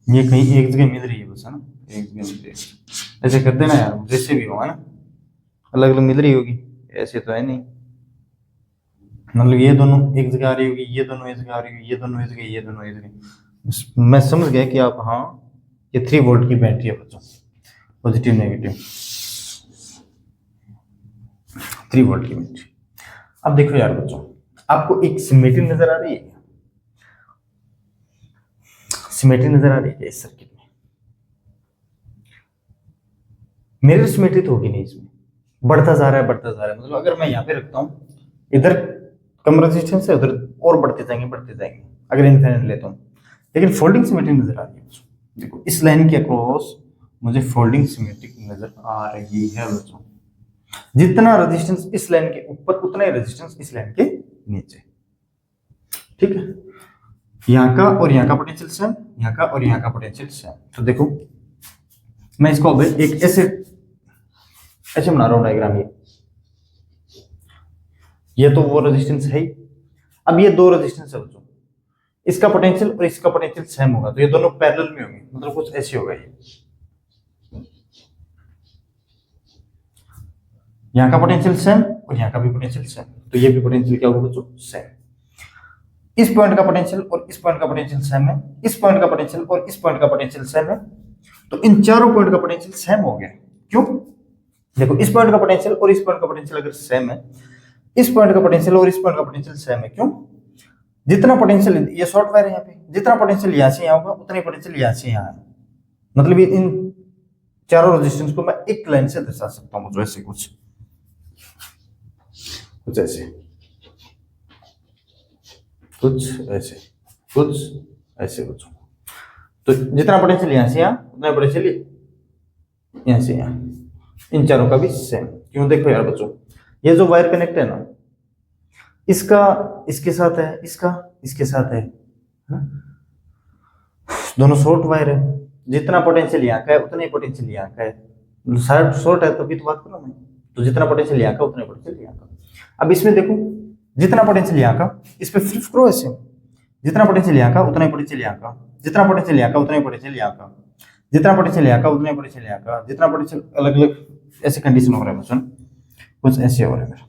ये कहीं एक जगह मिल रही है बस, है ना, एक जगह मिल रही है, ऐसे कर देना यार, जैसे भी हो, है ना, अलग अलग मिल रही होगी, ऐसे तो है नहीं, मतलब ये दोनों एक जगह आ रही होगी, ये दोनों एक जगह आ रही होगी, ये दोनों एक जगह, ये दोनों एक जगह, मैं समझ गया कि आप, हाँ ये 3 वोल्ट की बैटरी है बच्चों, पॉजिटिव नेगेटिव 3 वोल्ट की बैटरी। अब देखो यार बच्चों, आपको एक सिमेट्री नजर आ रही है, सिमेट्री नजर आ रही है इस सर्किट में, मिरर सिमेट्री तो होगी नहीं इसमें, बढ़ता जा रहा है बढ़ता जा रहा है, मतलब अगर मैं यहाँ पे रखता हूँ, इधर कम रेजिस्टेंस है, उधर और बढ़ते जाएंगे, अगर इनफिनिट लेता हूँ, लेकिन फोल्डिंग सिमेट्री नजर आ रही है। देखो इस लाइन के अक्रॉस मुझे फोल्डिंग सिमेट्री नजर आ रही है बच्चों, जितना रेजिस्टेंस इस लाइन के ऊपर उतना ही रेजिस्टेंस इस लाइन के नीचे, ठीक है। यहाँ का और यहाँ का पोटेंशियल सेम, यहाँ का और यहाँ का पोटेंशियल सेम। तो देखो मैं इसको अब एक ऐसे बना रहा हूँ डायग्राम, ये तो वो रेजिस्टेंस है ही, अब ये दो रेजिस्टेंस है बच्चों, इसका पोटेंशियल और इसका पोटेंशियल सेम होगा, तो ये दोनों पैरेलल में होंगे, मतलब कुछ ऐसे होगा, ये यहाँ का पोटेंशियल सेम और यहाँ का भी पोटेंशियल सेम, तो ये भी पोटेंशियल क्या होगा बच्चों, सेम। इस पॉइंट का पोटेंशियल और इस पॉइंट का पोटेंशियल सेम है, इस पॉइंट का पोटेंशियल और इस पॉइंट का पोटेंशियल सेम है, तो इन चारों पॉइंट का पोटेंशियल सेम हो गया। क्यों? देखो इस पॉइंट का पोटेंशियल और इस पॉइंट का पोटेंशियल अगर सेम है, इस पॉइंट का पोटेंशियल और इस पॉइंट का पोटेंशियल सेम है। क्यों? जितना पोटेंशियल, ये शॉर्ट वायर है यहाँ पे, जितना पोटेंशियल यहाँ से यहाँ होगा उतना ही पोटेंशियल यहाँ से यहाँ है। मतलब ये इन चारों रेजिस्टेंस को मैं एक लाइन से दर्शा सकता हूँ, ऐसे कुछ ऐसे, कुछ ऐसे, कुछ ऐसे बच्चों। तो जितना पोटेंशियल यहाँ से यहाँ उतना पोटेंशियल यहाँ से यहाँ, इन चारों का भी सेम। क्यों? देखो यार बच्चों, ये जो वायर कनेक्ट है ना, इसका इसके साथ है, इसका इसके साथ है, दोनों शॉर्ट वायर है। जितना पोटेंशियल यहाँ का है उतना ही पोटेंशियल यहाँ का है। शायद शॉर्ट है तो भी तो बात करो मैं, तो जितना पोटेंशियल यहाँ का उतना ही पोटेंशियल यहाँ का। अब इसमें देखो जितना पोटेंशियल यहाँ का, इस पे फ्लिप करो ऐसे, जितना पोटेंशियल यहाँ का उतना ही पोटेंशियल यहाँ का, जितना पोटेंशियल यहाँ का उतना ही पोटेंशियल यहाँ का, जितना पोटेंशियल यहाँ का उतना ही पोटेंशियल यहाँ का, जितना पोटेंशियल, अलग अलग ऐसे कंडीशन हो रहा है बच्चों, कुछ ऐसे हो रहा है मेरा।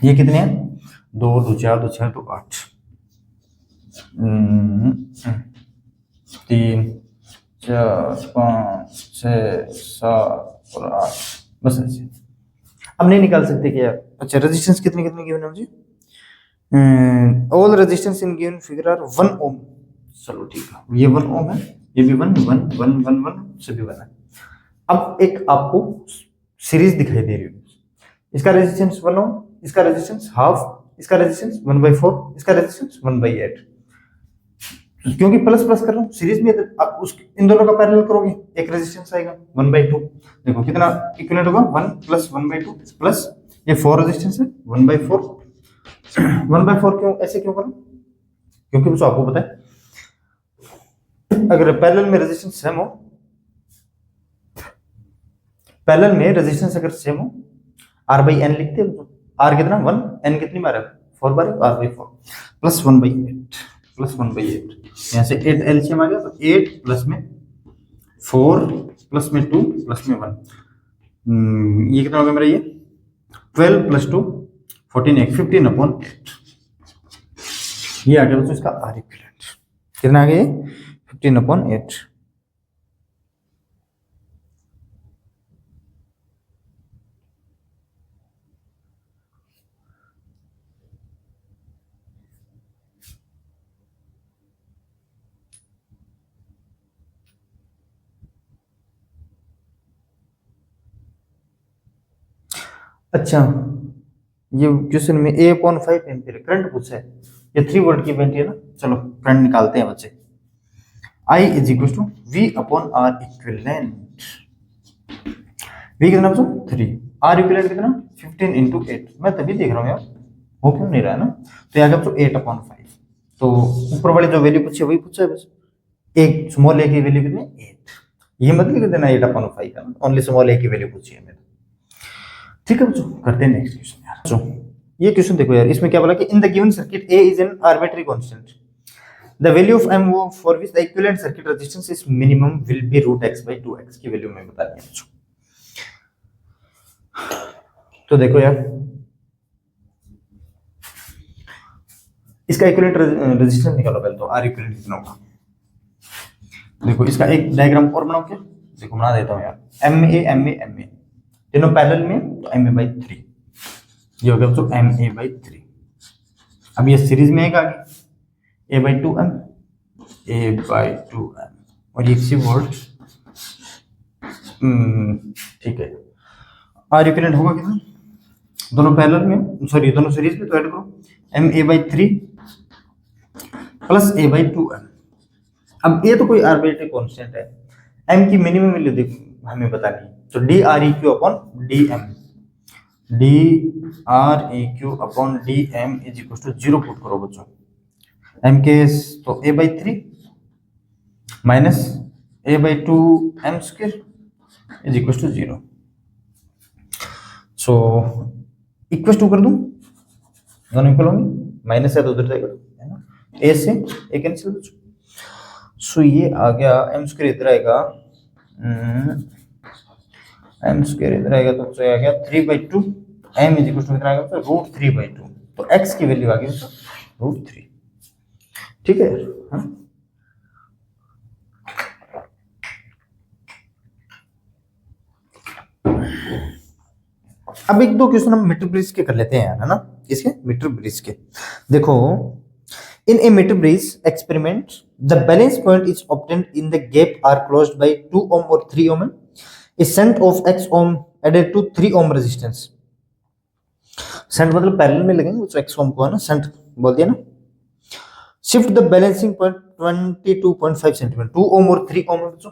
ये कितने हैं? 2 2 4 2 6 2 8, 3 4 5 6 7 और 8, बस ऐसे। अब नहीं निकाल सकते क्या? अच्छा, रेजिस्टेंस कितने कितने गिवन है मुझे? All resistance in given figure are 1 ohm. चलो ठीक है, ये 1 ओम है, ये भी 1 1 1 1 1 सभी 1 है। अब एक आपको सीरीज दिखाई दे रही है, इसका रेजिस्टेंस 1 ओम, इसका रेजिस्टेंस हाफ, इसका रेजिस्टेंस 1/4, इसका रेजिस्टेंस 1/8। क्योंकि प्लस प्लस कर रहा हूँ सीरीज में, आप उस इन दोनों का पैरेलल करोगे, एक रेजिस्टेंस आएगा 1/2। देखो कितना इक्विवेलेंट होगा, 1 + 1/2 प्लस ये 4 रेजिस्टेंस है 1/4। 1/4 क्यों ऐसे क्यों करूं? क्योंकि मुझे आपको पता है अगर पैरेलल में रेजिस्टेंस सेम हो, पैरेलल में रेजिस्टेंस अगर सेम हो, R/n लिखते हैं। R कितना 1, n कितनी बार है 4 बार, R/4 प्लस 1/8 प्लस 1/8। यहाँ से 8 एलसीएम आ गया, तो 8 प्लस में 4 प्लस में 2 प्लस में 1, ये कितना हो गया मेरा? ये 12 + 2 14 15/8। ये आ गया दोस्तों इसका R इक्विवेलेंट। कितना आ गया? 15/8। अच्छा, ये क्वेश्चन में A/5 एम्पीयर करंट पूछा है, ये 3 वोल्ट की बैटरी है ना। चलो करंट निकालते हैं बच्चे। I = V/R equivalent. V कितना बच्चों? 3। R इक्विवेलेंट कितना? 15 × 8। मैं तभी देख रहा हूँ यार, हो क्यों नहीं रहा है ना। तो यहाँ बच्चों 8/5। तो ऊपर वाली जो वैल्यू पूछी है वही पूछा है बस। एक स्मॉल a की वैल्यू कितनी? 8। ये मत लिख देना 8/5 का, ओनली स्मॉल a की वैल्यू पूछी है मेरे। ठीक है बच्चों, करते हैं नेक्स्ट क्वेश्चन यार। बच्चों ये क्वेश्चन देखो यार, इसमें क्या बोला कि in the given circuit A is an arbitrary constant, the value of M for which the equivalent circuit resistance is minimum will be √x/2x की वैल्यू मैं बता दिया बच्चों। तो देखो यार, इसका इक्विवेलेंट रेजिस्टेंस निकालो पहले, तो R इक्विवेलेंट कितना होगा। देखो इसका एक डायग्राम और बनाओ क्या? देखो बना देता हूँ यार, MA तीनों पैरेलल में, तो MA/3 ये हो गया बच्चों MA/3। अब ये सीरीज में एक आ गया A/2M और ये 6 वोल्ट। ठीक है, R इक्विवेलेंट होगा कितना? दोनों पैरेलल में, सॉरी दोनों सीरीज में, तो ऐड करो MA/3 प्लस A/2M। अब ये तो कोई आर्बिट्ररी कांस्टेंट है, M की मिनिमम वैल्यू देखो हमें बतानी है, तो DREQ/DM, DREQ/DM = 0 पुट करो बच्चों। M के तो A/3 minus A/2M² = 0। So equal to कर दूं, दोनों इक्वल होंगे, माइनस है तो उधर जाएगा, है ना। A से A कैंसिल। सो ये आ गया M² इधर आएगा, M² इधर आएगा, तो आ गया 3/2 m इज इक्वल टू कितना आ गया बच्चों √3/2। तो x की वैल्यू आ गई बच्चों √3। ठीक है। हाँ अब एक दो क्वेश्चन हम मीटर ब्रिज के कर लेते हैं यार, है ना। किसके? मीटर ब्रिज के। देखो, in a meter bridge experiment the balance point is obtained in the gap are closed by 2 ohm और 3 ohm a shunt of x ohm added to 3 ohm resistance. Shunt मतलब पैरेलल में लगेंगे, तो x ohm को है ना Saint बोल दिया ना। Shift the balancing point 22.5 centimetre. 2 ohm और 3 ohm है बच्चों।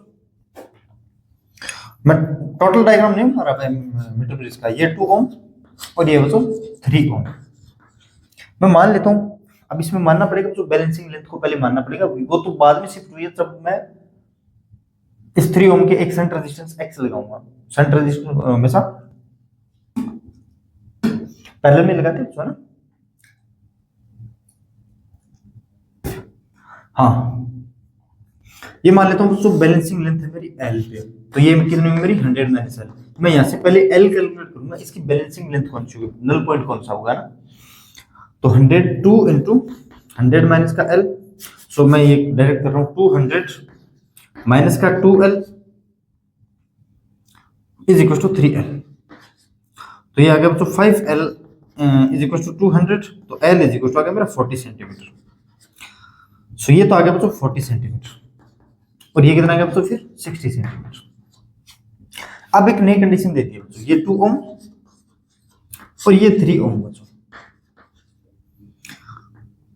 मैं टोटल डायग्राम नहीं बना रहा मीटर ब्रिज का। ये 2 ohm और ये बच्चों 3 ohm। मैं मान लेता हूं, अब इसमें मानना पड़ेगा जो बैलेंसिंग लेंथ को पहले मानना पड़ेगा, वो तो बाद में शिफ्ट हुई है जब मैं इस 3 ohm के एक सेंट रेजिस्टेंस x लगाऊंगा। सेंट रेजिस्टेंस हमेशा पैरेलल में लगाते हैं ना। हाँ, ये मान लेता हूँ दोस्तों बैलेंसिंग लेंथ है मेरी L पे, तो ये कितनी होगी मेरी 100 माइनस L। मैं यहाँ से पहले L कैलकुलेट करूंगा, इसकी बैलेंसिंग लेंथ कौन सी होगी, नल पॉइंट कौन सा होगा ना। तो 102 इंटू 100 माइनस का L, सो मैं ये डायरेक्ट कर रहा हूँ 200 माइनस का 2L is equal to 3L। तो ये आ गया बच्चों 5L इज इक्वल टू 200, तो L इज इक्वल टू आ गया मेरा 40 सेंटीमीटर। सो ये तो आ गया बच्चों 40 सेंटीमीटर और ये कितना आ गया बच्चों फिर 60 सेंटीमीटर। अब एक नई कंडीशन देती है बच्चों, ये 2 ohm और ये 3 ohm बच्चों।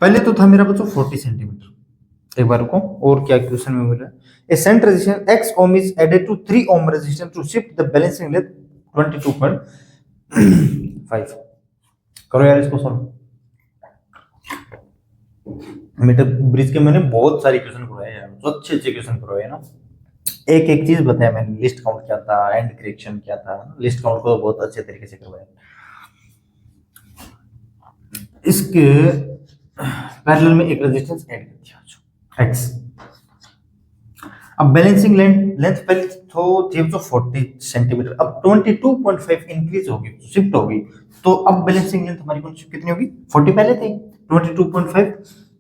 पहले तो था मेरा बच्चों 40 सेंटीमीटर। एक बार रुको, और क्या क्वेश्चन में मिल रहा है। A shunt resistance x ohm is added to 3 ohm resistance to shift the balancing length 22.5। करो यार इसको सॉल्व। मीटर ब्रिज के मैंने बहुत सारे क्वेश्चन करवाए यार, तो अच्छे अच्छे क्वेश्चन करवाए ना। एक एक चीज बताया मैंने, लिस्ट काउंट क्या था, एंड करेक्शन क्या था। लिस्ट काउंट को बहुत अच्छे तरीके से करवाया। इसके पैरेलल में एक रेजिस्टेंस ऐड कर दिया x। अब बैलेंसिंग लेंथ पहले तो थी तो 40 सेंटीमीटर, अब 22.5 इंक्रीज होगी, शिफ्ट होगी। तो अब बैलेंसिंग लेंथ हमारी कौन सी कितनी होगी, 40 पहले थी, 22.5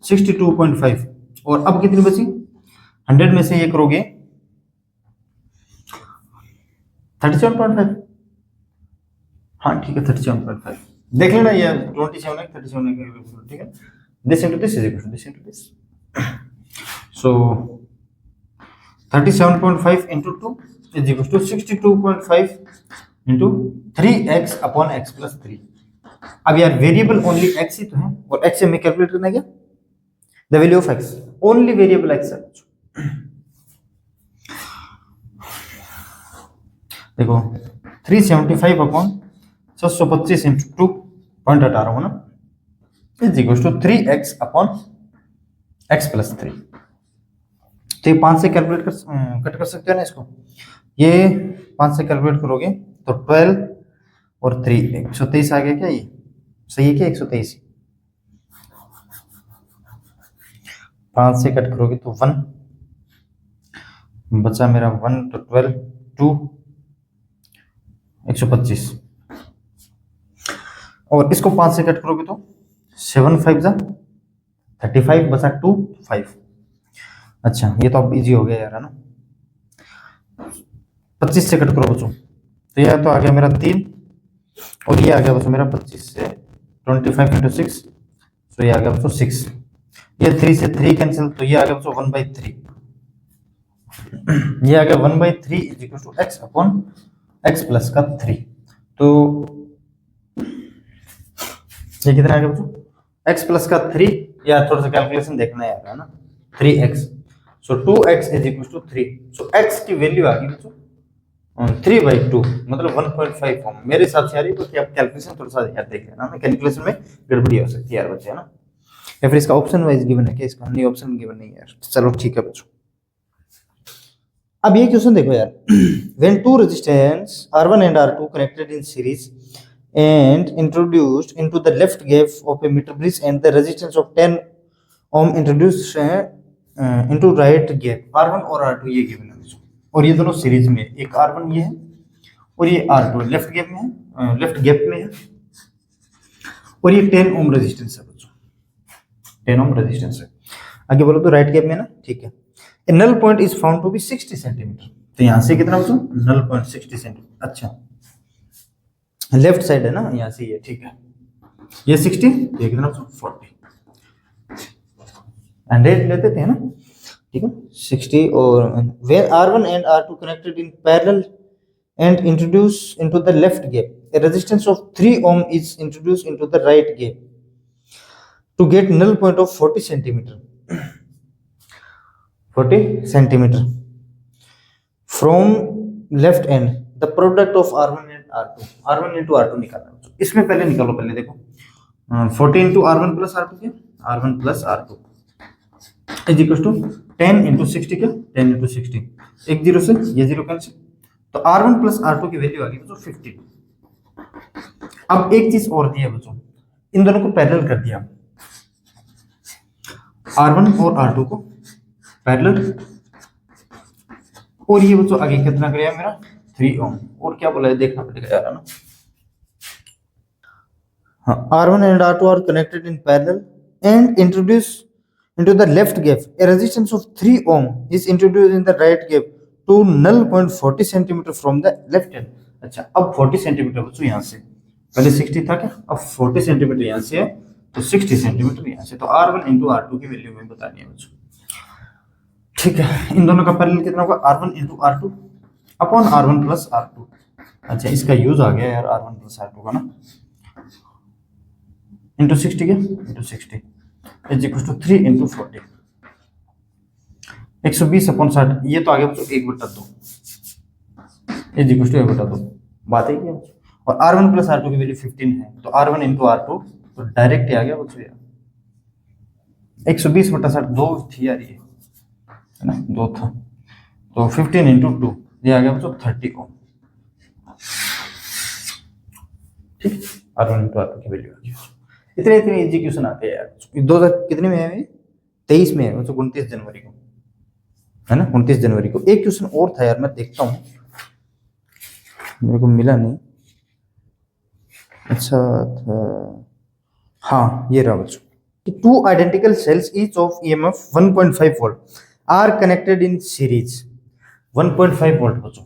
62.5 और अब कितनी बची 100 में से ये करोगे 37.5। हाँ ठीक है 37.5 देख लेना, ये 27 है 37 है, ठीक है। This into this is equal to this into this, so 37.5 into 2 is equal to 62.5 into 3x upon x plus 3। अब यार वेरिएबल ओनली x ही तो है और x से हमें कैलकुलेट करना है क्या, the value of x, only variable x है। देखो 375 अपॉन 725 इंटू 2 पॉइंट हटा रहा हूं ना, is equal to 3x upon x plus 3। तो ये 5 से कैलकुलेट कट कर सकते हो ना इसको, ये 5 से कैलकुलेट करोगे तो 12 और 3 123 आ गया क्या, ये सही है क्या 123। 5 से कट करोगे तो 1 बचा मेरा 1, तो 12 2 125 और इसको 5 से कट करोगे तो 7 5 जा 35 बचा 2 5। अच्छा ये तो अब इजी हो गया यार, है ना। 25 से कट करो बच्चों, तो यह तो आ गया मेरा 3 और ये आ गया बच्चों मेरा 25 से 25 इंटू 6, तो ये आ गया बच्चों 6। ये 3 से 3 कैंसिल, तो ये आ गया बच्चों 1/3। ये आ गया 1/3 is equal to x upon x plus का 3। तो ये कितना आ गया बच्चों x प्लस का 3, या थोड़ा सा कैलकुलेशन देखना है, है ना। 3x, so 2x is equal to 3, so x की वैल्यू आ गई बच्चों 3/2 मतलब 1.5 ओम मेरे हिसाब से आ रही है। तो आप कैलकुलेशन थोड़ा सा याद देख लेना ना, कैलकुलेशन में गड़बड़ी हो सकती है यार बच्चे, है ना। या फिर इसका ऑप्शन वाइज गिवन है क्या, इसका नहीं ऑप्शन गिवन नहीं है यार, चलो ठीक है बच्चों। अब ये क्वेश्चन देखो यार, when two resistance R1 and R2 connected in series and introduced into the left gap of a meter bridge and the resistance of 10 ohm introduced into right gap R1 और R2 ये given है, और ये दोनों series में, एक R1 ये है और ये R2 लेफ्ट गैप में है, लेफ्ट गैप में है। और ये 10 ओम रेजिस्टेंस है बच्चों, 10 ओम रेजिस्टेंस है। आगे बोलो तो राइट गैप में ना, ठीक है। A null point is found to be 60 centimetre, तो यहाँ से कितना बच्चों, नल पॉइंट 60 सेंटीमीटर। अच्छा लेफ्ट साइड है ना, यहाँ से ये, ठीक है, ये 60, ये कितना बच्चों 40, 100 लेते थे ना, ठीक है 60। और where R1 and R2 connected in parallel and introduced into the left gap, a resistance of 3 ohm is introduced into the right gap to get null point of 40 centimeter 40 centimeter from left end, the product of R1 and R2, R1 into R2 निकालना है। इसमें पहले निकालो, पहले देखो 40 into R1 plus R2 क्या, R1 plus R2 is equal to 10 into 60 क्या, 10 into 60, एक जीरो से ये जीरो कैंसिल, तो R1 plus R2 की वैल्यू आ गई बच्चों 50। अब एक चीज और दी है बच्चों, इन दोनों को पैरेलल कर दिया, R1 और R2 को पैरेलल, और ये बच्चों आगे कितना करेगा मेरा 3 ओम, और क्या बोला है देखना पड़ेगा यार, है ना। हाँ, R1 and R2 are connected in parallel and introduced into the left gap, a resistance of 3 ohm is introduced in the right gap to null point 40 centimeter from the left end। अच्छा अब 40 centimetre बच्चों यहाँ से, पहले 60 था क्या, अब 40 centimetre यहाँ से है, तो 60 सेंटीमीटर यहाँ से, तो R1 into R2 की वैल्यू में बतानी है बच्चों, ठीक है। इन दोनों का पैरेलल कितना होगा, R1 into R2 upon R1 plus R2। अच्छा इसका यूज आ गया यार R1 plus R2 का ना, इंटू 60 क्या, into 60 is equal to 3 into 40, 120 upon 60, ये तो आ गया बच्चों 1/2 इज इक्वल टू 1/2, बात है क्या। और R1 plus R2 की वैल्यू 15 है, तो R1 into R2 तो डायरेक्ट ही आ गया बच्चों यार, 120/60 2 थी यार, ये है ना 2 था, तो 15 into 2 ये आ गया बच्चों 30 ओम, ठीक, R1 into R2 की वैल्यू आ गई। इतने इतने इजी क्वेश्चन आते हैं यार। 2000 कितने में है, 23 में है, मतलब 29 जनवरी को है ना, 29 जनवरी को। एक क्वेश्चन और था यार, मैं देखता हूँ, मेरे को मिला नहीं, अच्छा था, हाँ ये रहा बच्चों, two identical sales each of EMF 1.5 volt are connected in series. 1.5 volt बच्चों,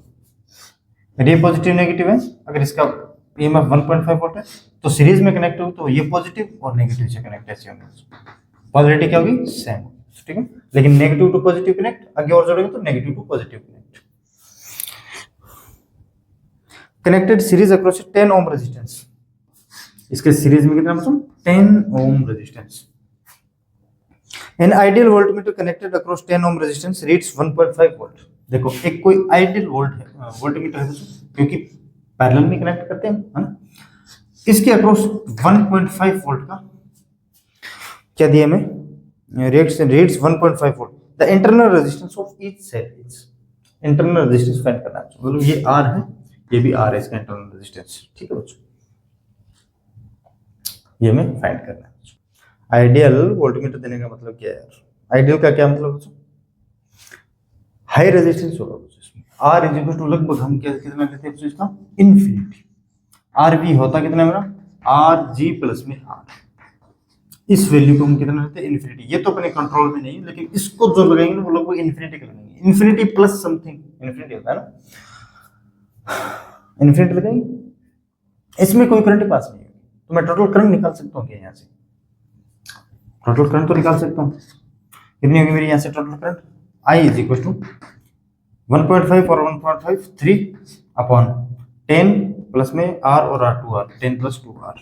ये पॉजिटिव नेगेटिव है, अगर इसका ईएमएफ 1.5 वोल्ट है तो सीरीज में कनेक्ट हो तो ये पॉजिटिव और नेगेटिव से कनेक्ट ऐसे होंगे, पॉलरिटी क्या होगी सेम, ठीक है। लेकिन नेगेटिव टू पॉजिटिव कनेक्ट आगे और जोड़ेंगे तो negative to positive connect. Connected series across 10 ohm resistance, इसके सीरीज में कितना बच्चों 10 ohm resistance. An ideal voltmeter connected across 10 ohm resistance reads 1.5 volt. देखो एक कोई आइडियल वोल्टमीटर है क्योंकि पैरेलल में कनेक्ट करते हैं, है ना, इसके अक्रॉस 1.5 वोल्ट का क्या दिया हमें, reads 1.5 volt. The internal resistance of each cell is, internal resistance find करना है, मतलब ये R है, ये भी R है, इसका इंटरनल रेजिस्टेंस, ठीक है बच्चों, ये हमें फाइंड करना है। आइडियल वोल्टमीटर देने का मतलब क्या है यार, आइडियल का क्या मतलब बच्चों, हाई रेजिस्टेंस होगा बच्चों इसमें। R इज इक्वल टू लगभग हम क्या कितना लेते हैं बच्चों इसका, इन्फिनिटी। RV होता कितना मेरा, RG प्लस में R, इस वैल्यू को हम कितना लेते हैं इन्फिनिटी। ये तो अपने कंट्रोल में नहीं, लेकिन इसको जो लगाएंगे वो लोग इन्फिनिटी लगाएंगे, इन्फिनिटी प्लस समथिंग इन्फिनिटी होता है ना, इन्फिनिटी लगाएंगे, इसमें कोई करंट पास नहीं होगी, तो मैं टोटल करंट निकाल सकता हूँ क्या, यहाँ से टोटल करंट तो निकाल सकता हूँ, कितनी होगी मेरी यहाँ से total current, I is equal to 1.5 और 1.5 3 अपॉन 10 प्लस में R और R2R 10 प्लस 2R।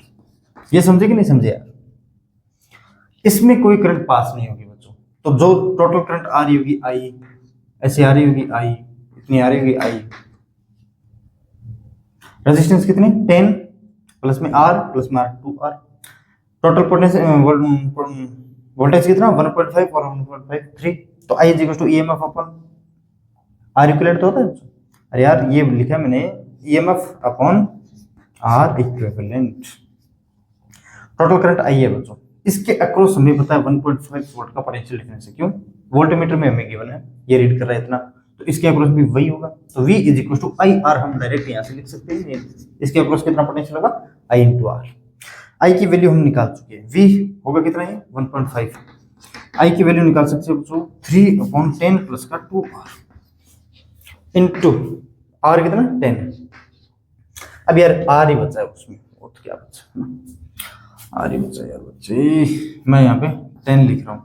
ये समझे कि नहीं समझे यार, इसमें कोई करंट पास नहीं होगी बच्चों, तो जो टोटल करंट आ रही होगी I, ऐसे आ रही होगी I, इतनी आ रही होगी I, रेजिस्टेंस कितनी 10 प्लस में R प्लस में R 2R, total potential voltage कितना 1.5 और 1.5 3, तो I is equal to EMF upon R equivalent होता है। अरे यार ये लिखा मैंने EMF upon R equivalent, total current I है बच्चों, इसके अक्रॉस हमें पता है 1.5 वोल्ट का पोटेंशियल डिफरेंस है, क्यों वोल्टमीटर में हमें गिवन है, ये रीड कर रहा है इतना, तो इसके अक्रॉस भी वही होगा, तो V is equal to I R हम डायरेक्ट यहाँ से लिख सकते हैं, इसके अक्रॉस कितना पोटेंशियल होगा I इंटू R। आई की वैल्यू हम निकाल चुके हैं, वी होगा कितना है 1.5। आई की वैल्यू निकाल सकते हैं बच्चों 3/10 प्लस का 2r इंटू आर कितना 10। अब यार आर ही बचा है उसमें, और तो क्या बचा है ना, आर ही बचा है यार बच्चे। मैं यहाँ पे 10 लिख रहा हूँ,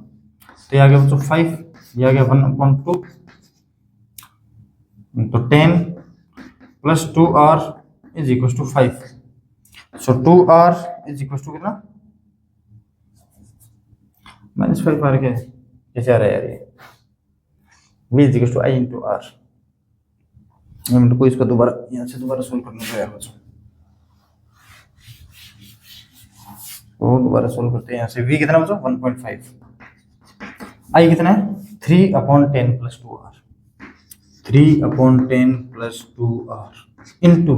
तो ये आ गया बच्चों 5, ये आ गया 1/2 तो 10 plus 2r is equal to 5। So 2r is equal to कितना -5 आ गया है, कैसे आ रहा है यार ये, v is equal to I into R. हम को इसका दोबारा यहाँ से दोबारा सोल्व करना है यार बच्चों, तो दोबारा सोल्व करते हैं। यहाँ से v कितना बच्चों 1.5, आई कितना है 3/10 plus 2r, 3/10 plus 2r into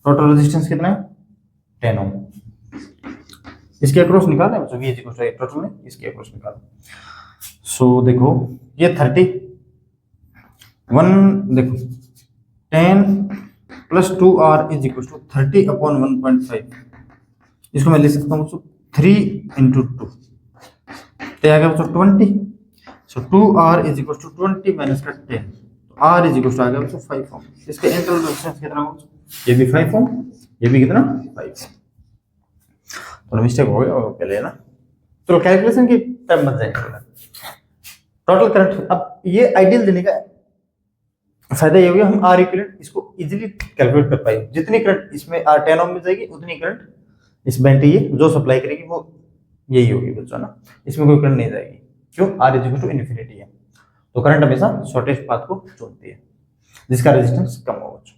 total resistance कितना है 10 ओम। इसके अक्रॉस निकालना है बच्चों, v is equal to total में इसके अक्रॉस निकालना। सो देखो ये 31 देखो 10 plus 2r is equal to 30/1.5। इसको मैं लिख सकता हूँ 3 इंटू 2, तो आ गया बच्चों 20। So 2r is equal to 20 minus का 10, तो r इज इक्वल टू आ गया बच्चों 5 ओम। इसका इंटरवल रेजिस्टेंस कितना होगा, ये भी 5 ओम, ये भी कितना 5। तो मिस्टेक हो गया पहले ना, चलो कैलकुलेशन की टाइम मत जाएगा। टोटल करंट, अब ये आइडियल देने का फायदा ये हो गया, हम आर इक्विवेलेंट इसको इजीली कैलकुलेट कर पाए। जितनी करंट इसमें 10 ओम मिल जाएगी, उतनी करंट इस बैटरी ये जो सप्लाई करेगी वो यही होगी बच्चों ना, इसमें कोई करंट नहीं जाएगी। क्यों, R is equal to infinity है, तो करंट हमेशा शॉर्टेस्ट पाथ को चुनती है जिसका रेजिस्टेंस कम हो बच्चों।